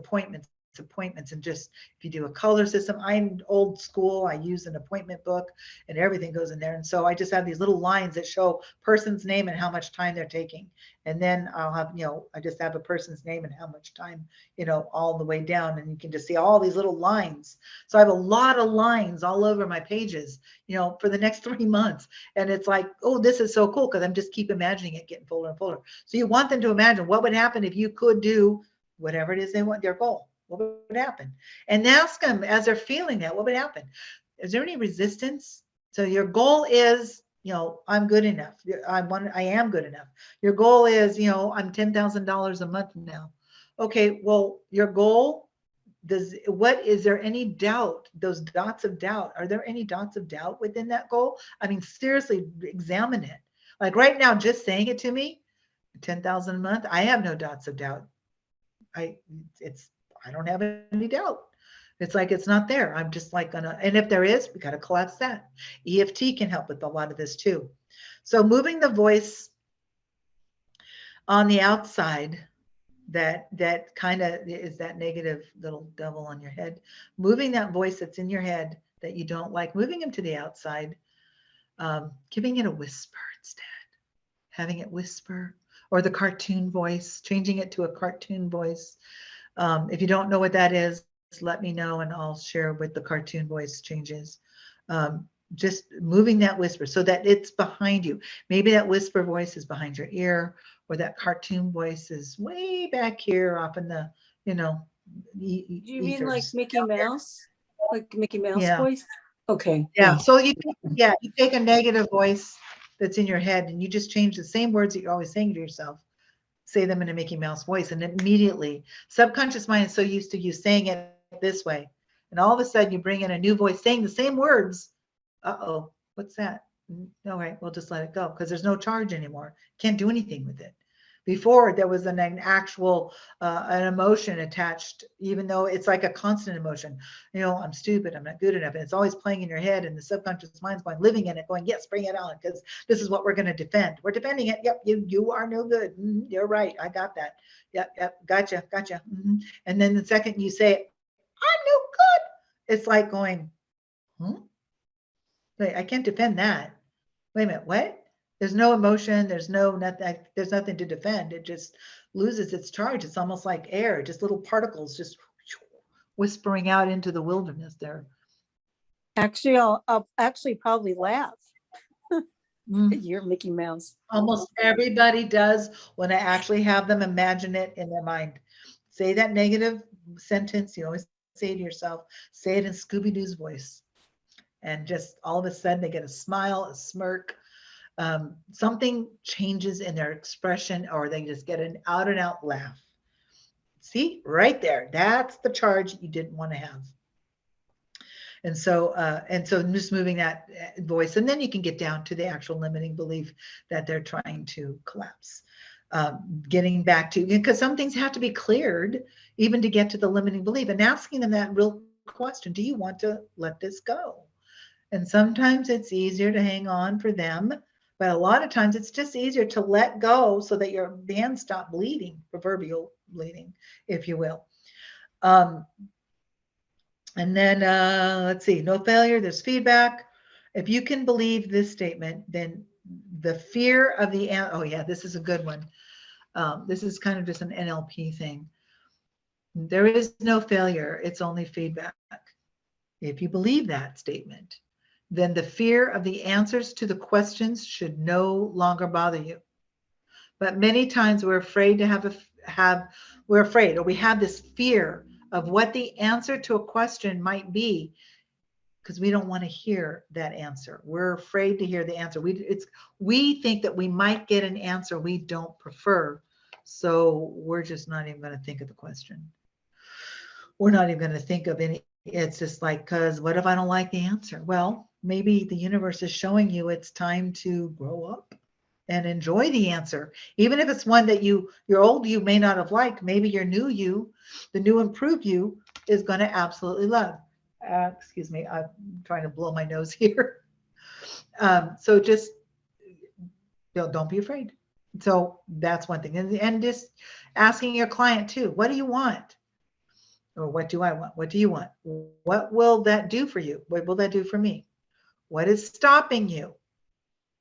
and just if you do a color system, I'm old school, I use an appointment book and everything goes in there. And so I just have these little lines that show person's name and how much time they're taking. And then I'll have, I just have a person's name and how much time, all the way down, and you can just see all these little lines. So I have a lot of lines all over my pages, for the next 3 months. And it's like, oh, this is so cool because I'm just keep imagining it getting fuller and fuller. So you want them to imagine what would happen if you could do whatever it is they want, their goal. What would happen? And ask them as they're feeling that, what would happen? Is there any resistance? So your goal is, I'm good enough. I am good enough. Your goal is, I'm $10,000 a month now. Okay, well, your goal, is there any doubt? Those dots of doubt, are there any dots of doubt within that goal? I mean, seriously, examine it. Like right now, just saying it to me, 10,000 a month, I have no dots of doubt. I don't have any doubt. It's like, it's not there. I'm just like and if there is, we got to collapse that. EFT can help with a lot of this too. So moving the voice on the outside, that kind of is that negative little devil on your head, moving that voice that's in your head that you don't like, moving him to the outside, giving it a whisper instead, having it whisper, or the cartoon voice, changing it to a cartoon voice. If you don't know what that is, let me know and I'll share what the cartoon voice changes. Just moving that whisper so that it's behind you. Maybe that whisper voice is behind your ear, or that cartoon voice is way back here off in the, Do you mean like Mickey Mouse? Like Mickey Mouse voice? Okay. Yeah. So you take a negative voice that's in your head and you just change the same words that you're always saying to yourself. Say them in a Mickey Mouse voice, and immediately subconscious mind is so used to you saying it this way, and all of a sudden you bring in a new voice saying the same words. Uh-oh, what's that? All right, we'll just let it go because there's no charge anymore. Can't do anything with it. Before there was an actual an emotion attached, even though it's like a constant emotion. I'm stupid, I'm not good enough, and it's always playing in your head, and the subconscious mind's going, living in it, going, yes, bring it on, because this is what we're going to defend. We're defending it. Yep, you are no good. You're right. I got that. Yep, gotcha. And then the second you say, I'm no good, it's like going, wait, I can't defend that. Wait a minute, what? There's no emotion. There's nothing to defend. It just loses its charge. It's almost like air, just little particles just whispering out into the wilderness there. Actually, I'll actually probably laugh. Mm. You're Mickey Mouse. Almost everybody does when I actually have them imagine it in their mind. Say that negative sentence, you always say to yourself, say it in Scooby-Doo's voice. And just all of a sudden they get a smile, a smirk, something changes in their expression, or they just get an out and out laugh. See, right there, that's the charge you didn't want to have. And so just moving that voice, and then you can get down to the actual limiting belief that they're trying to collapse. Getting back to, because some things have to be cleared even to get to the limiting belief, and asking them that real question, do you want to let this go? And sometimes it's easier to hang on for them, but a lot of times it's just easier to let go so that your hands stop bleeding, proverbial bleeding, if you will. And then let's see, no failure, there's feedback. If you can believe this statement, then the fear of the, oh yeah, this is a good one. This is kind of just an NLP thing. There is no failure, it's only feedback. If you believe that statement, then the fear of the answers to the questions should no longer bother you. But many times we're afraid to we're afraid, or we have this fear of what the answer to a question might be, because we don't want to hear that answer. We're afraid to hear the answer. We think that we might get an answer we don't prefer. So we're just not even going to think of the question. We're not even going to think of any. It's just like, because what if I don't like the answer? Well, maybe the universe is showing you it's time to grow up and enjoy the answer. Even if it's one that your old you may not have liked, maybe your new you, the new improved you, is going to absolutely love. Excuse me, I'm trying to blow my nose here. So just don't be afraid. So that's one thing. And just asking your client too, what do you want? Or what do I want? What do you want? What will that do for you? What will that do for me? What is stopping you?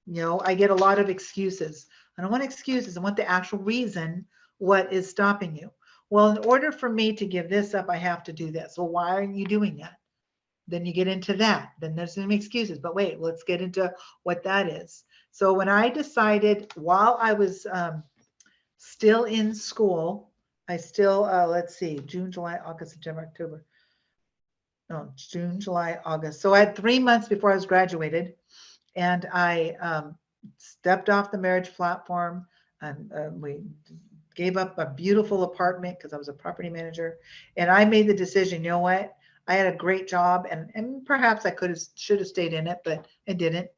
You know, I get a lot of excuses. I don't want excuses. I want the actual reason. What is stopping you? Well, in order for me to give this up, I have to do this. Well, why aren't you doing that? Then you get into that. Then there's some excuses. But wait, let's get into what that is. So when I decided, while I was still in school, I still, let's see, June, July, August, September, October. No, June, July, August. So I had 3 months before I was graduated, and I stepped off the marriage platform, and we gave up a beautiful apartment because I was a property manager. And I made the decision, you know what? I had a great job, and perhaps I should have stayed in it, but I didn't.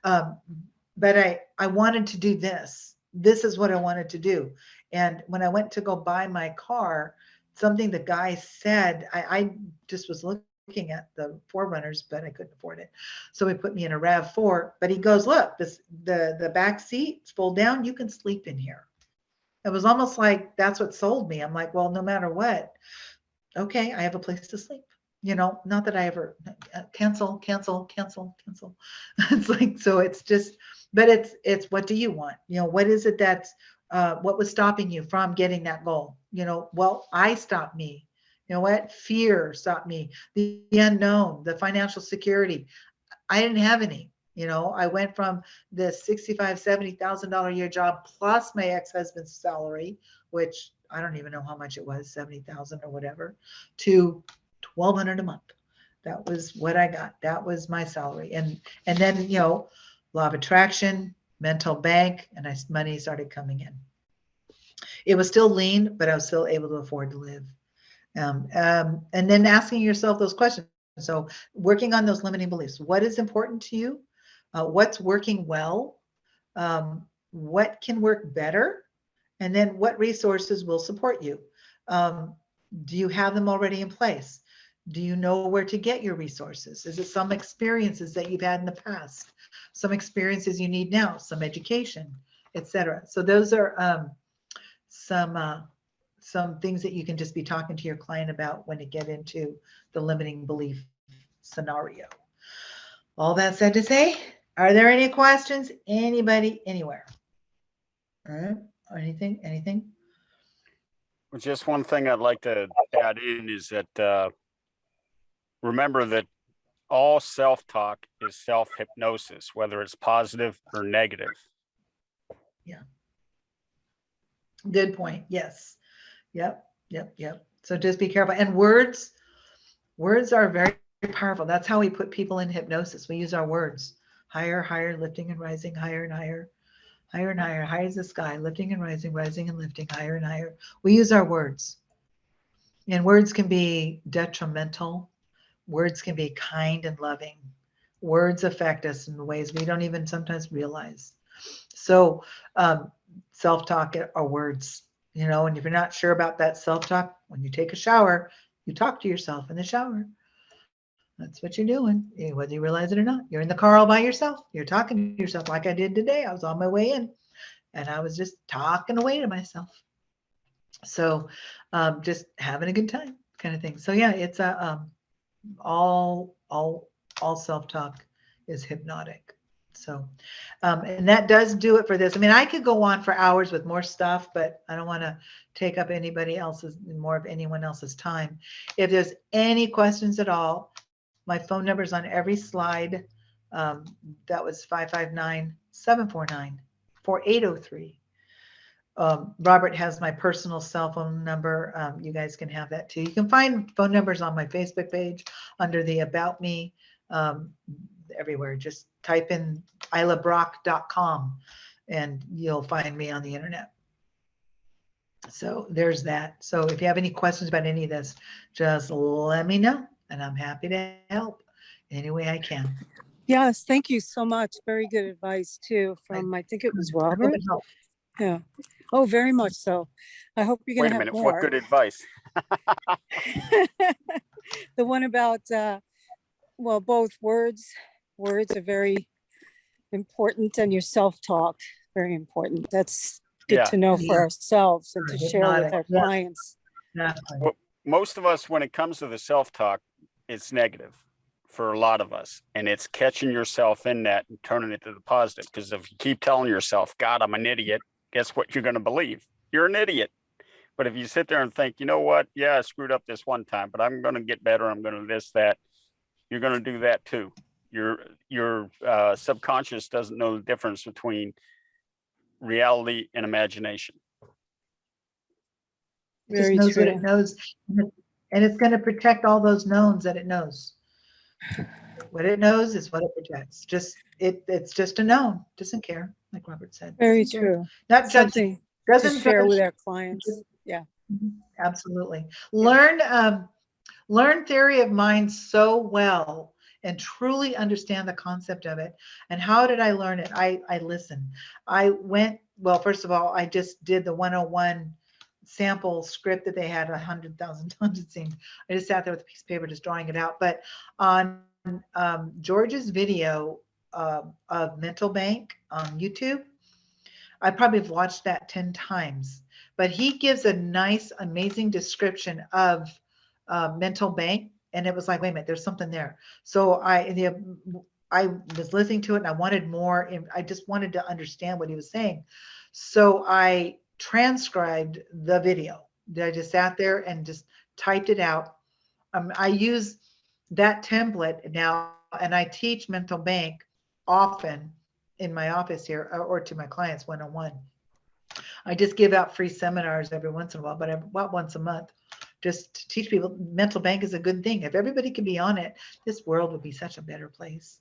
But I wanted to do this. This is what I wanted to do. And when I went to go buy my car, something the guy said, I just was looking at the 4Runners, but I couldn't afford it. So he put me in a RAV4, but he goes, look, the back seat's fold down. You can sleep in here. It was almost like that's what sold me. I'm like, well, no matter what, okay, I have a place to sleep. You know, not that I ever cancel. It's like, so it's just, but it's what do you want? You know, what is it that's, what was stopping you from getting that goal? You know, well, I stopped me. You know what? Fear stopped me. The unknown, the financial security. I didn't have any. You know, I went from the $65,000, $70,000 a year job plus my ex-husband's salary, which I don't even know how much it was, 70,000 or whatever, to $1,200 a month. That was what I got. That was my salary. And then, you know, law of attraction, mental bank, and money started coming in. It was still lean, but I was still able to afford to live. And then asking yourself those questions. So working on those limiting beliefs. What is important to you? What's working well? What can work better? And then what resources will support you? Do you have them already in place? Do you know where to get your resources? Is it some experiences that you've had in the past? Some experiences you need now, some education, etc. So those are some things that you can just be talking to your client about when you get into the limiting belief scenario. All that said to say, are there any questions? Anybody, anywhere? All right, or anything? Just one thing I'd like to add in is that remember that all self-talk is self-hypnosis, whether it's positive or negative. Good point. Yes. Yep. So just be careful. And words are very powerful. That's how we put people in hypnosis. We use our words. Higher, lifting and rising, higher and higher, higher and higher, high as the sky, lifting and rising, rising and lifting, higher and higher. We use our words. And words can be detrimental. Words can be kind and loving. Words affect us in ways we don't even sometimes realize. So self-talk are words, and if you're not sure about that self-talk, when you take a shower, you talk to yourself in the shower. That's what you're doing, whether you realize it or not. You're in the car all by yourself. You're talking to yourself like I did today. I was on my way in and I was just talking away to myself. So just having a good time kind of thing. So yeah, it's all self-talk is hypnotic. So, and that does do it for this. I mean, I could go on for hours with more stuff, but I don't want to take up more of anyone else's time. If there's any questions at all, my phone number is on every slide. That was 559-749-4803. Robert has my personal cell phone number. You guys can have that too. You can find phone numbers on my Facebook page under the About Me, everywhere. Just type in ilahbrock.com and you'll find me on the internet. So there's that. So if you have any questions about any of this, just let me know and I'm happy to help any way I can. Yes, thank you so much. Very good advice too from, I think it was Robert. Yeah. Oh, very much so. I hope you're going to have more. What good advice? The one about, well, both words are very important, and your self-talk, very important. That's good to know for ourselves and to share with our clients. Well, most of us, when it comes to the self-talk, it's negative for a lot of us. And it's catching yourself in that and turning it to the positive. Because if you keep telling yourself, God, I'm an idiot, guess what you're going to believe? You're an idiot. But if you sit there and think, you know what? Yeah, I screwed up this one time, but I'm going to get better. I'm going to this, that. You're going to do that too. Your subconscious doesn't know the difference between reality and imagination. It just knows what it knows. And it's going to protect all those knowns that it knows. What it knows is what it protects. It's just a known. Doesn't care, like Robert said. Very true. Not judging. Doesn't share with our clients. Yeah. Absolutely. Learn theory of mind so well and truly understand the concept of it. And how did I learn it? I listened. Well, first of all, I just did the 101 sample script that they had 100,000 times, it seemed. I just sat there with a piece of paper just drawing it out. But on George's video of Mental Bank on YouTube, I probably have watched that 10 times. But he gives a nice, amazing description of Mental Bank. And it was like, wait a minute, there's something there. So I was listening to it and I wanted more. And I just wanted to understand what he was saying. So I transcribed the video. I just sat there and just typed it out. I use that template now, and I teach Mental Bank often in my office here or to my clients one-on-one. I just give out free seminars every once in a while, but about once a month, just to teach people Mental Bank is a good thing. If everybody could be on it, this world would be such a better place.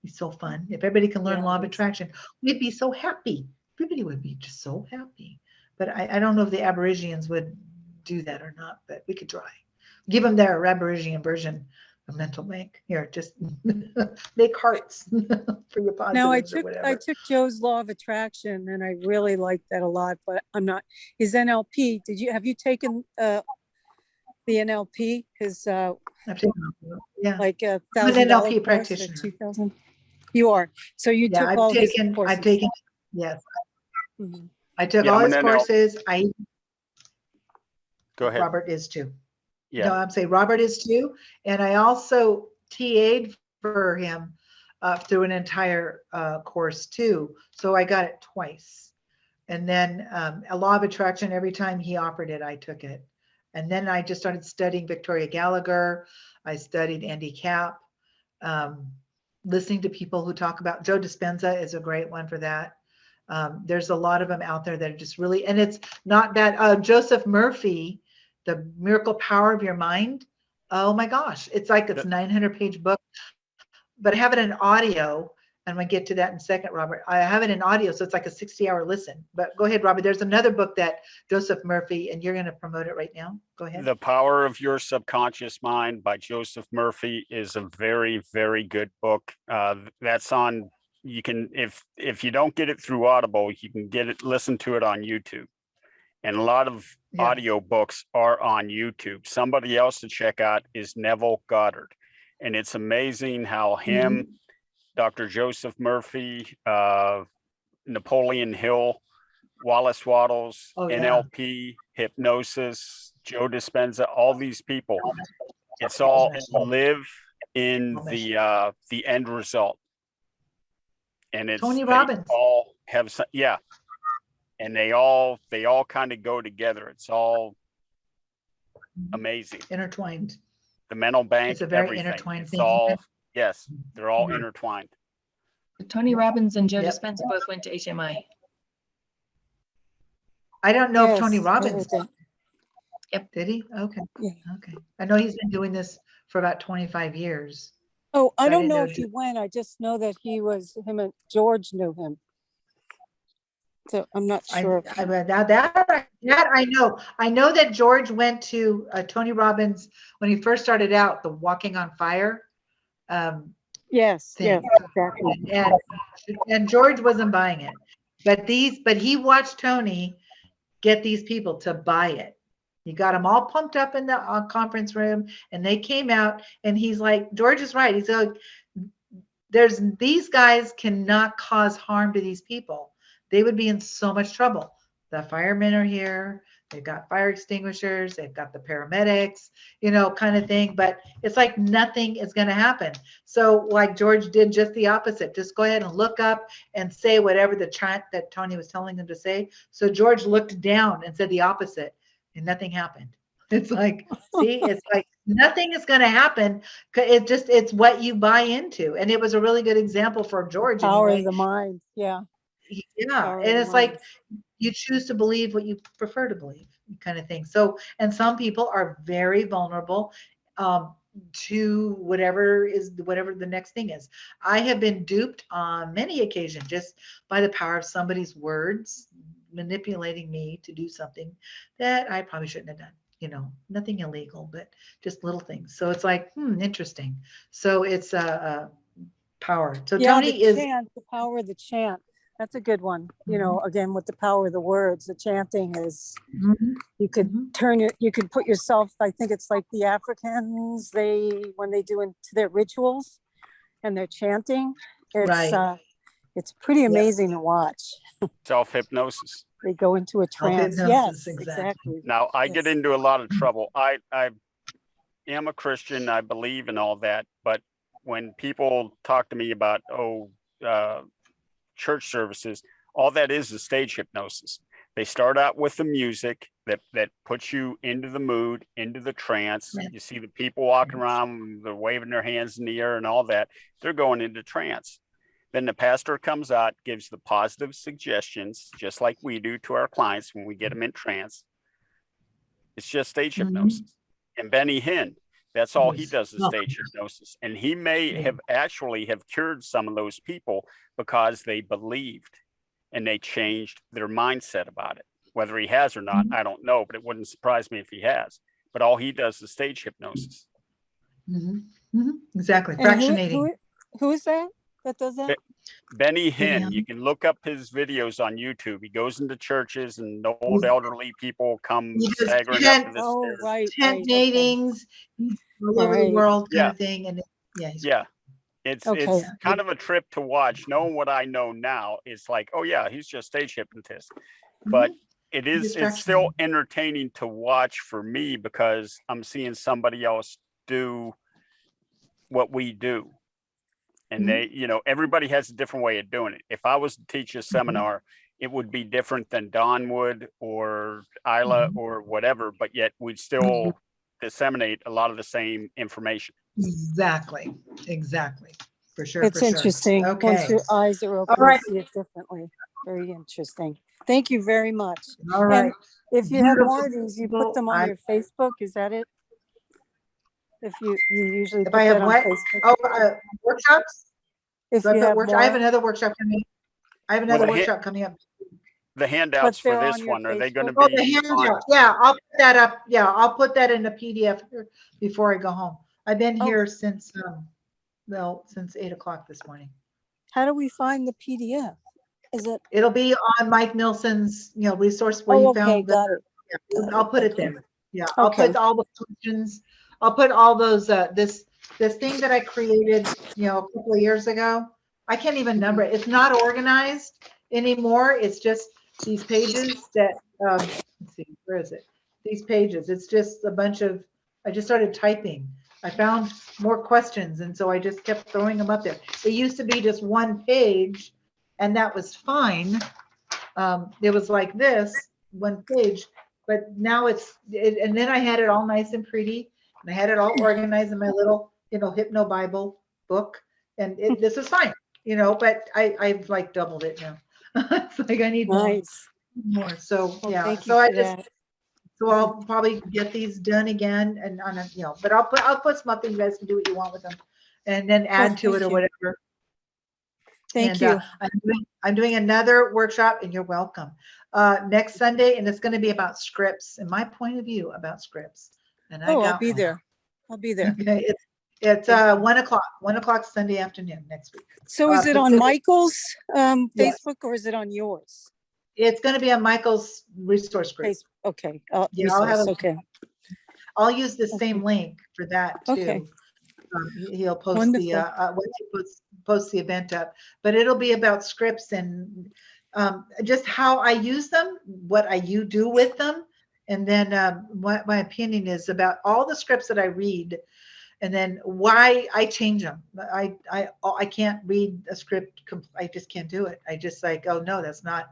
It'd be so fun. If everybody can learn law of attraction, we'd be so happy. Everybody would be just so happy. But I don't know if the Aborigines would do that or not, but we could try. Give them their Aborigine version of Mental Bank. Here, just make hearts for your positives. Now, I took Joe's Law of Attraction, and I really liked that a lot, but I'm not, his NLP, have you taken the NLP? His, I've taken, like I'm $1,000 an NLP course practitioner. or 2,000? You are. So you took all his courses. Yes. Mm-hmm. I took all his courses. Go ahead. Robert is too. Yeah. No, I'm saying Robert is too. And I also TA'd for him through an entire course too. So I got it twice. And then a Law of Attraction, every time he offered it, I took it. And then I just started studying Victoria Gallagher. I studied Andy Capp. listening to people who talk about Joe Dispenza is a great one for that. There's a lot of them out there that are just really, and it's not that Joseph Murphy, The Miracle Power of Your Mind. Oh my gosh, it's like it's 900-page book, but I have it in audio. I'm going to get to that in a second, Robert. I have it in audio, so it's like a 60-hour listen. But go ahead, Robert. There's another book that Joseph Murphy, and you're going to promote it right now. Go ahead. The Power of Your Subconscious Mind by Joseph Murphy is a very, very good book. That's on, you can, if you don't get it through Audible, you can listen to it on YouTube. And a lot of audio books are on YouTube. Somebody else to check out is Neville Goddard. And it's amazing how him, Dr. Joseph Murphy, Napoleon Hill, Wallace Wattles, NLP, Hypnosis, Joe Dispenza, all these people, it's all live in the end result. And it's Tony Robbins. all have and they all kind of go together. It's all amazing. Intertwined. The mental bank, It's a very everything. intertwined It's thing. all, yes, they're all intertwined. Tony Robbins and Joe Dispenza both went to HMI. I don't know if Tony Yes, Robbins okay. did he? Okay. Yeah. Okay. I know he's been doing this for about 25 years. Oh, I I don't didn't know know if he went. I just know that him and George knew him. So I'm not sure. That I know. I know that George went to Tony Robbins when he first started out, the Walking on Fire Yes, thing. exactly. And George wasn't buying it. But he watched Tony get these people to buy it. He got them all pumped up in the conference room, and they came out, and he's like, George is right. He's like, these guys cannot cause harm to these people. They would be in so much trouble. The firemen are here. They've got fire extinguishers. They've got the paramedics, kind of thing. But it's like nothing is going to happen. So like George did just the opposite. Just go ahead and look up and say whatever the chant that Tony was telling him to say. So George looked down and said the opposite, and nothing happened. It's like, see, it's like nothing is going to happen. It's what you buy into. And it was a really good example for George. Power anyway. of the mind. Yeah. Yeah. Power of And the it's like, mind. you choose to believe what you prefer to believe, kind of thing. So, and some people are very vulnerable to whatever the next thing is. I have been duped on many occasions just by the power of somebody's words manipulating me to do something that I probably shouldn't have done. Nothing illegal, but just little things. So it's like, interesting. So it's power. So Yeah, Tony is the power of the chant. That's a good one. Again, with the power of the words, the chanting is, you could you could put yourself, I think it's like the Africans, when they do into their rituals and they're chanting, it's pretty amazing to watch. Self-hypnosis. They go into a trance. Self-hypnosis, Yes, exactly. exactly. Now, I get into a lot of trouble. I am a Christian. I believe in all that. But when people talk to me about, church services, all that is stage hypnosis. They start out with the music that puts you into the mood, into the trance. Yeah. You see the people walking around, they're waving their hands in the air and all that. They're going into trance. Then the pastor comes out, gives the positive suggestions, just like we do to our clients when we get them in trance. It's just stage hypnosis. And Benny Hinn, that's all he does is stage hypnosis. And he may have actually have cured some of those people because they believed and they changed their mindset about it. Whether he has or not, I don't know, but it wouldn't surprise me if he has. But all he does is stage hypnosis. Exactly. And Fractionating. who is that does that? Benny Hinn, you can look up his videos on YouTube. He goes into churches and the old elderly people come staggering up to the stairs. Right. Tent meetings, all over the world kind of thing. And it's kind of a trip to watch. Knowing what I know now, it's like, oh yeah, he's just stage hypnotist. But it's still entertaining to watch for me because I'm seeing somebody else do what we do. And they, everybody has a different way of doing it. If I was to teach a seminar, it would be different than Don would or Ilah or whatever, but yet we'd still disseminate a lot of the same information. Exactly. Exactly. For sure. It's for sure. interesting. Once Okay. your eyes are open, right. you see it differently. Very interesting. Thank you very much. All right. And if you have Beautiful more of these, you put people. them on your Facebook. Is that it? If you usually If put I have that on what? Facebook. Oh, workshops. If Do I you put have workshop? I have more, another workshop coming. I have Well, another the hand- workshop coming up. The handouts for they're this on your one, are they going to Facebook? Oh, the be on? handout. Yeah, I'll put that up. Yeah, I'll put that in a PDF here before I go home. I've been Oh. here since, since 8 o'clock this morning. how do we find the PDF? Is it? It'll be on Mike Nilsson's, resource where Oh, you okay, found the, got it. yeah, Got I'll it, put it okay. there. Yeah, I'll Okay. put all the questions. I'll put all those, this thing that I created, a couple of years ago. I can't even number it. It's not organized anymore. It's just these pages that, let's see, where is it? These pages. It's just a bunch of, I just started typing. I found more questions, and so I just kept throwing them up there. It used to be just one page, and that was fine. It was like this, one page, but now and then I had it all nice and pretty, and I had it all organized in my little, Hypno Bible book, and this is fine, but I've like doubled it now. It's like I need Nice. more. So Well, yeah, thank you so for that. so I'll probably get these done again, and on a, but I'll put some up, and you guys can do what you want with them, and then add to it thank or you. whatever. Thank And you. I'm doing another workshop, and you're welcome, next Sunday, and it's going to be about scripts and my point of view about scripts. And I Oh, got I'll be one. there. I'll be there. Okay, it's 1 o'clock Sunday afternoon next week. So is it on Pacific. Michael's Yes. Facebook or is it on yours? It's going to be on Michael's resource group. Okay. Yeah, I'll have Resource, okay. I'll use the same link for that too. Okay. He'll post Wonderful. once he posts the event up, but it'll be about scripts and just how I use them, what you do with them, and then what my opinion is about all the scripts that I read, and then why I change them. I can't read a script. I just can't do it. I just like, oh no, that's not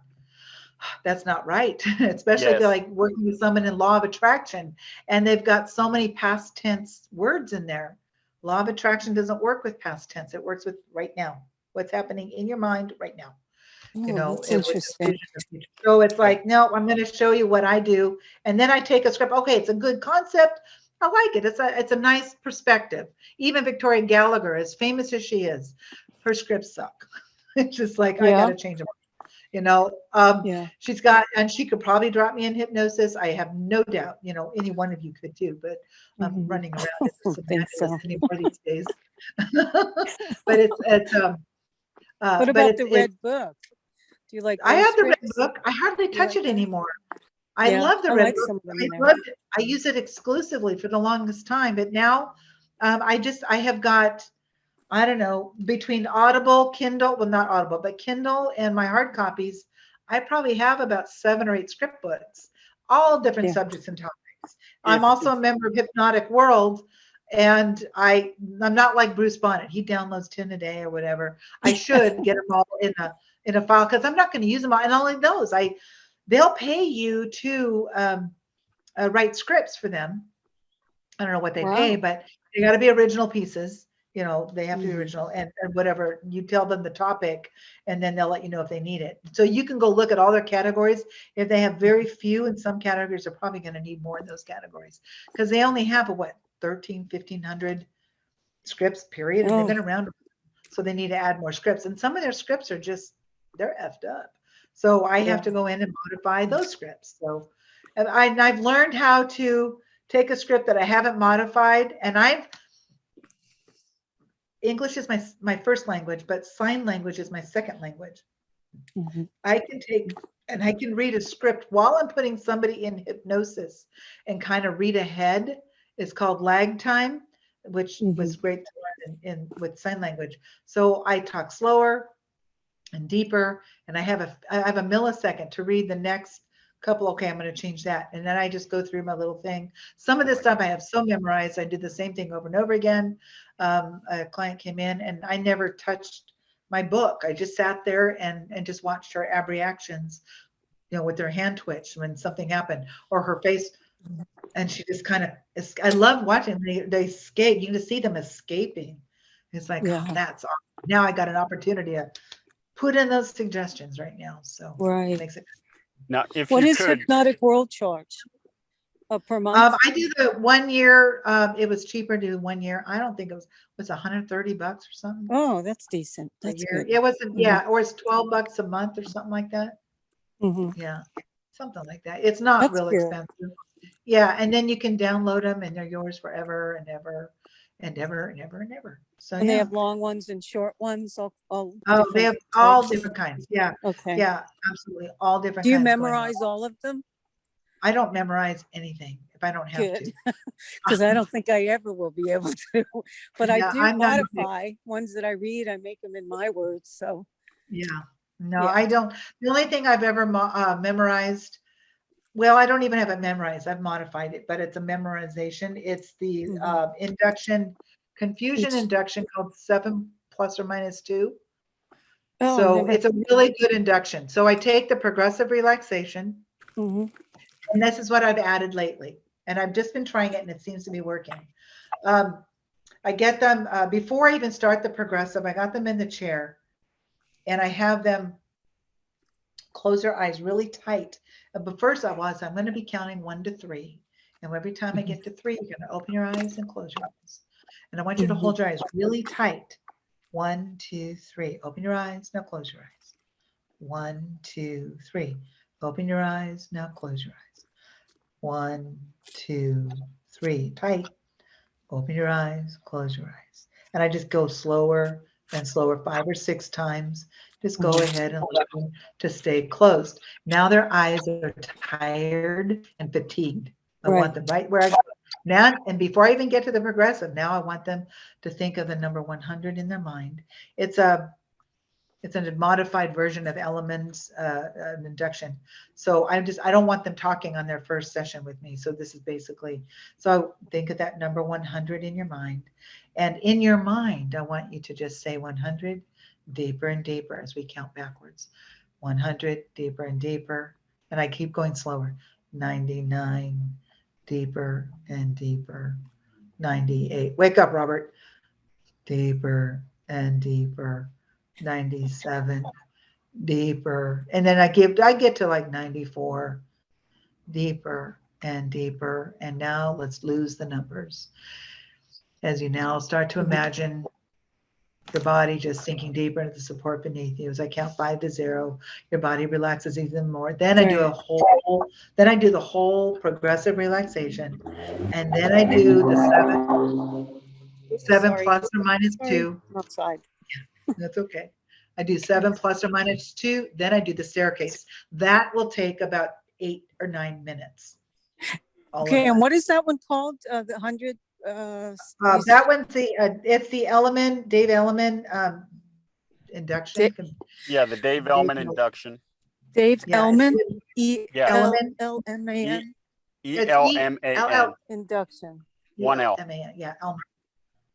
right. Especially if Yes. they're like working with someone in law of attraction, and they've got so many past tense words in there. Law of attraction doesn't work with past tense. It works with right now. What's happening in your mind right now. Oh, that's it was interesting. vision of the future. So it's like, no, I'm going to show you what I do. And then I take a script. Okay, it's a good concept. I like it. It's a nice perspective. Even Victoria Gallagher, as famous as she is, her scripts suck. It's just like, I got to change them. Yeah. She's got, and she could probably drop me in hypnosis. I have no doubt, any one of you could too, but I'm Mhm. running around I as don't think so. anymore these days. But What about the red book? Do you like I those have the red scripts? book. I hardly touch like it that? anymore. I Yeah, love the I red like book. some of them in I there. loved it. I use it exclusively for the longest time, but now I have got, I don't know, between Audible, Kindle, well, not Audible, but Kindle and my hard copies, I probably have about 7 or 8 script books, all different Yeah. subjects and topics. I'm If- also a member of Hypnotic World, and I'm not like Bruce Bonnet. He downloads 10 a day or whatever. I should get them all in a file, because I'm not going to use them all. And not only those, they'll pay you to write scripts for them. I don't know what they pay, Wow. but they got to be original pieces. They have to be Mhm. original, and whatever you tell them the topic, and then they'll let you know if they need it. So you can go look at all their categories. If they have very few in some categories, they're probably going to need more in those categories, because they only have 1,500 scripts, period. And Oh. they've been around, so they need to add more scripts. And some of their scripts are they're effed up. So I have to go in and modify those scripts. So, and I've learned how to take a script that I haven't modified, and English is my first language, but sign language is my second language. Mhm. I can take and I can read a script while I'm putting somebody in hypnosis and kind of read ahead. It's called lag time, which was great to learn with sign language. So I talk slower and deeper, and I have a millisecond to read the next couple. Okay, I'm going to change that, and then I just go through my little thing. Some of this stuff I have so memorized. I did the same thing over and over again. A client came in, and I never touched my book. I just sat there and just watched her ab reactions, with their hand twitch when something happened, or her face and she just kind of, I love watching, they escape. You can just see them escaping. It's like, Yeah. oh, that's awesome. Now I got an opportunity to put in those suggestions right now. So Right. it makes it. Now, if What you is could, Hypnotic World charge? Per month? I do the 1 year. It was cheaper to do 1 year. I don't think it was $130 or something Oh, that's decent. a That's year. good. It wasn't, yeah, or it's $12 a month or something like that. Hmm. Yeah, something like that. It's not That's real good. expensive. Yeah, and then you can download them and they're yours forever and ever and ever and ever and ever. So And they yeah. have long ones and short ones, all Oh, different they have all types? different kinds. Yeah, Okay. yeah, absolutely. All different Do you kinds going on. memorize all of them? I don't memorize anything if I don't have Good. to. Because I don't think I ever will be able to. But I Yeah, do I'm not a big- modify ones that I read. I make them in my words. So Yeah, no, Yeah. I don't. The only thing I've ever memorized, well, I don't even have it memorized. I've modified it, but it's a memorization. It's the Mhm. induction, confusion Each- induction called 7 plus or minus 2. oh, So never. it's a really good induction. So I take the progressive relaxation, Mhm. and this is what I've added lately. And I've just been trying it and it seems to be working. I get them before I even start the progressive, I got them in the chair and I have them close their eyes really tight. But first I'm going to be counting 1 to 3. And every time I get to 3, you're going to open your eyes and close your eyes. And I want you to hold your eyes really tight. 1, 2, 3. Open your eyes. Now close your eyes. 1, 2, 3. Open your eyes. Now close your eyes. 1, 2, 3. Tight. Open your eyes. Close your eyes. And I just go slower and slower, 5 or 6 times. Just go ahead and let them to stay closed. Now their eyes are tired and fatigued. I want them right where I go. Now, and before I even get to the progressive, now I want them to think of the number 100 in their mind. It's a modified version of Ellman's induction. So I don't want them talking on their first session with me. So this is basically, so think of that number 100 in your mind. And in your mind, I want you to just say 100 deeper and deeper as we count backwards. 100 deeper and deeper. And I keep going slower. 99 deeper and deeper. 98. Wake up, Robert. Deeper and deeper. 97 deeper, and then I get to like 94, deeper and deeper. And now let's lose the numbers as you now start to imagine your body just sinking deeper into the support beneath you. As I count 5 to 0, your body relaxes even more. Then I do the whole progressive relaxation, and then I do the 7 Sorry. plus or minus Sorry. 2. I'm outside. That's okay. I do 7 plus or minus 2. Then I do the staircase. That will take about 8 or 9 minutes. Okay. And what is that one called? The 100? That one's it's the Ellman, Dave Ellman induction. yeah, the Dave Ellman induction. Dave Yeah, Ellman. Yeah. E-L-L-M-A-N. E-L-M-A-N. Induction. 1 L. M-A-N, yeah, Ellman.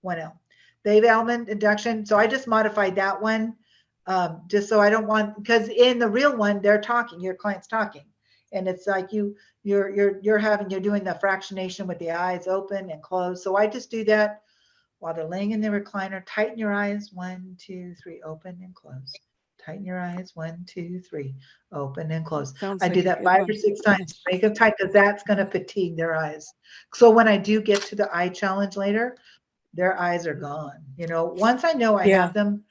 1 L. Dave Ellman induction. So I just modified that one just so I don't want, because in the real one, they're talking, your client's talking. And it's like you're doing the fractionation with the eyes open and closed. So I just do that while they're laying in the recliner. Tighten your eyes, 1, 2, 3, open and close. Tighten your eyes, 1, 2, 3, open and close. Sounds I like do a that good 5 one. or 6 times. Make them tight because that's going to fatigue their eyes. So when I do get to the eye challenge later, their eyes are gone. Once I know I have them,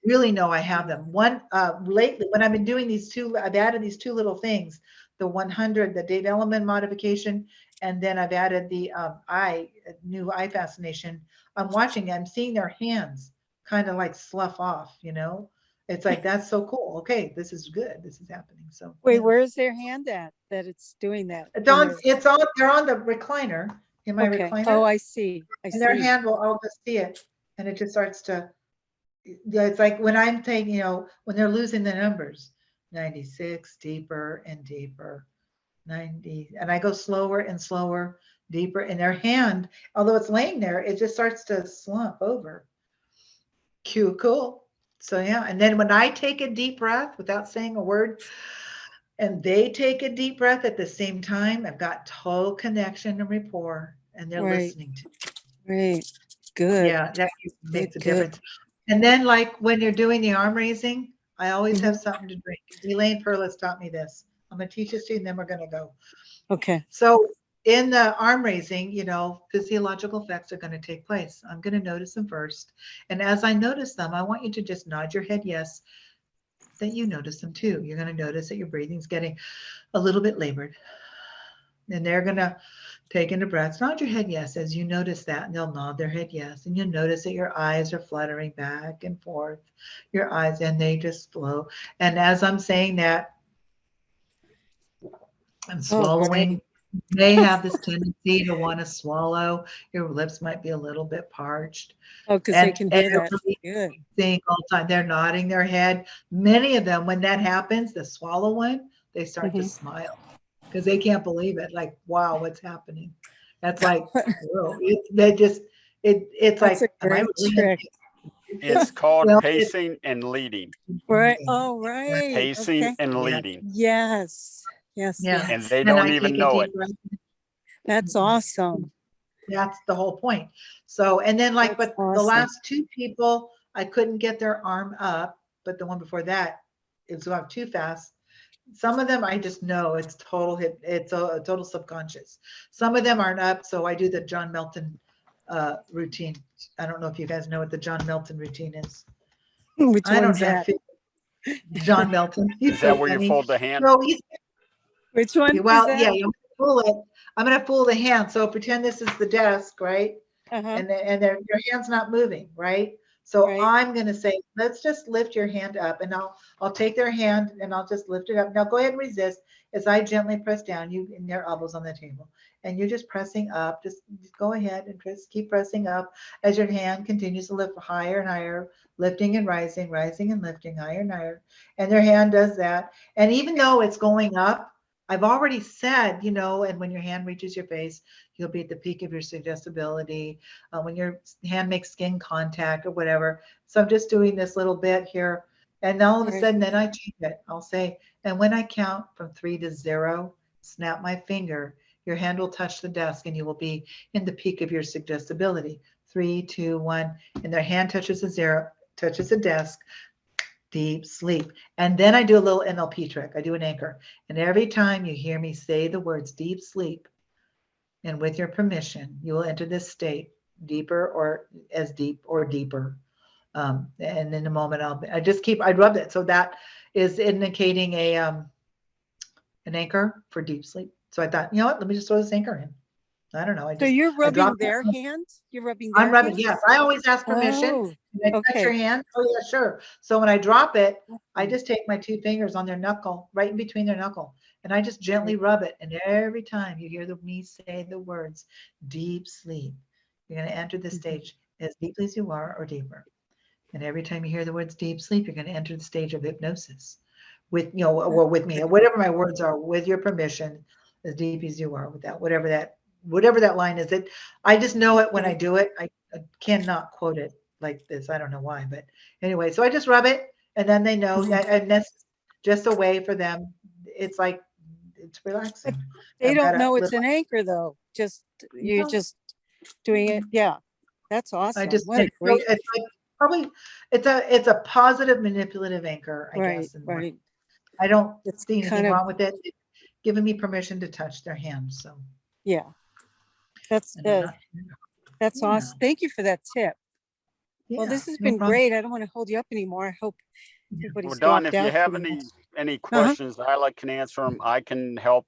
really know I have them. One lately, when I've been doing these 2, I've added these 2 little things, the 100, the Dave Ellman modification, and then I've added the new eye fascination. I'm watching, I'm seeing their hands kind of like slough off, It's like, that's so cool. Okay, this is good. This is happening. So Wait, where is their hand at that it's doing that? they're on the recliner, in my recliner. Oh, I see. And their hand I'll just see it, and it just starts to, it's like when I'm taking, when they're losing the numbers, 96, deeper and deeper, 90, and I go slower and slower, deeper, and their hand, although it's laying there, it just starts to slump over. Cool. So yeah, and then when I take a deep breath without saying a word, and they take a deep breath at the same time, I've got total connection and rapport, and they're Right. listening to Great. Good. Yeah, that makes a good. difference. And then like when you're doing the arm raising, I always have Mm-hmm. something to drink. Elaine Perlis taught me this. I'm gonna teach this to you and then we're gonna go. Okay. So in the arm raising, physiological effects are gonna take place. I'm gonna notice them first. And as I notice them, I want you to just nod your head yes, that you notice them too. You're gonna notice that your breathing's getting a little bit labored. And they're gonna take in a breath. Nod your head yes as you notice that, and they'll nod their head yes. And you'll notice that your eyes are fluttering back and forth. Your eyes, and they just flow. And as I'm saying that, I'm swallowing. right. You may have this tendency to want to swallow. Your lips might be a little bit parched. Oh, because they And can hear that. every Good. thing all the time, they're nodding their head. Many of them, when that happens, the swallow one, they start to smile because they can't believe it. Like, wow, what's happening? That's like, whoa. It's That's like, a am I great really? trick. It's called Well, pacing and leading. Right. Oh, right. Pacing Okay. and Yeah. leading. Yes. Yes. Yeah. And Yes. they And I don't take even a know deep it. breath. That's awesome. That's the whole point. So, and then like, That's but the awesome. last two people, I couldn't get their arm up, but the one before that, it was going too fast. Some of them I just know it's total hit. It's a total subconscious. Some of them aren't up. So I do the John Melton routine. I don't know if you guys know what the John Melton routine is. Which I don't one's have that? John Melton. He's Is so that where you funny. fold the hand? So he's Which one is well, that? yeah, you fool it. I'm gonna fool the hand. So pretend this is the desk, right? Uh-huh. And your hand's not moving, right? So Right. I'm gonna say, let's just lift your hand up, and I'll take their hand and I'll just lift it up. Now go ahead and resist as I gently press down. You and their elbows on the table, and you're just pressing up. Just go ahead and just keep pressing up as your hand continues to lift higher and higher, lifting and rising, rising and lifting higher and higher. And their hand does that. And even though it's going up, I've already said, and when your hand reaches your face, you'll be at the peak of your suggestibility. When your hand makes skin contact or whatever. So I'm just doing this little bit here. And all of a Right. sudden, then I change it. I'll say, and when I count from 3 to 0, snap my finger, your hand will touch the desk and you will be in the peak of your suggestibility. 3, 2, 1, and their hand touches the 0, touches the desk. Deep sleep. And then I do a little NLP trick. I do an anchor. And every time you hear me say the words deep sleep, and with your permission, you will enter this state deeper or as deep or deeper. And in a moment, I rub it. So that is indicating an anchor for deep sleep. So I thought, you know what, let me just throw this anchor in. I don't know. So you're I rubbing dropped their it. hand? You're rubbing I'm their rubbing, hand? yes. I always ask permission. Oh, Can I touch your okay. hand? Oh yeah, sure. So when I drop it, I just take my 2 fingers on their knuckle, right in between their knuckle, and I just gently rub it. And every time you hear me say the words deep sleep, you're going to enter the stage as deeply as you are or deeper. And every time you hear the words deep sleep, you're going to enter the stage of hypnosis with, or with me, or whatever my words are, with your permission, as deep as you are with that, whatever that line is. I just know it when I do it. I cannot quote it like this. I don't know why, but anyway, so I just rub it and then they know that, and that's just a way for them. It's like, it's relaxing. They I've don't got a know it's little- an anchor though. You're No. just doing it. Yeah. That's I awesome. just What a think great. it's like probably it's a positive manipulative anchor, I Right. guess. And Right. I don't It's see anything kind of, wrong with it. It's giving me permission to touch their hands. So yeah. That's and I'm not, that's yeah, awesome. Thank you for that tip. Well, yeah, this has no been problem. great. I don't want to hold you up anymore. I hope Yeah. Well, everybody's Don, dropped if you out have pretty much. any questions, I can answer them. I can help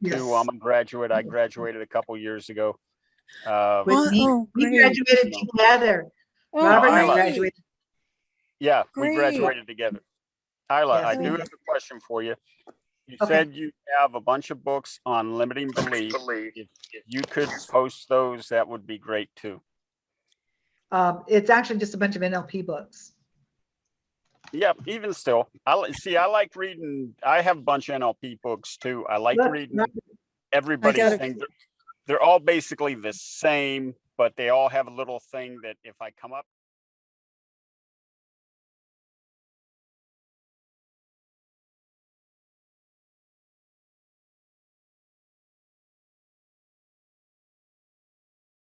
Yes. too. I'm a graduate. I graduated a couple years ago. With me, we great. graduated So- together. Oh, Robert and I Ilah. graduated. Yeah, we Great. graduated together. Ilah, Yes, I we do did. have a question for you. You Okay. said you have a bunch of books on limiting belief. If you could post those, that would be great too. It's actually just a bunch of NLP books. Yeah, even still, I like reading. I have a bunch of NLP books too. I like Look, reading Robert, everybody's gotta- thing. They're all basically the same, but they all have a little thing that if I come up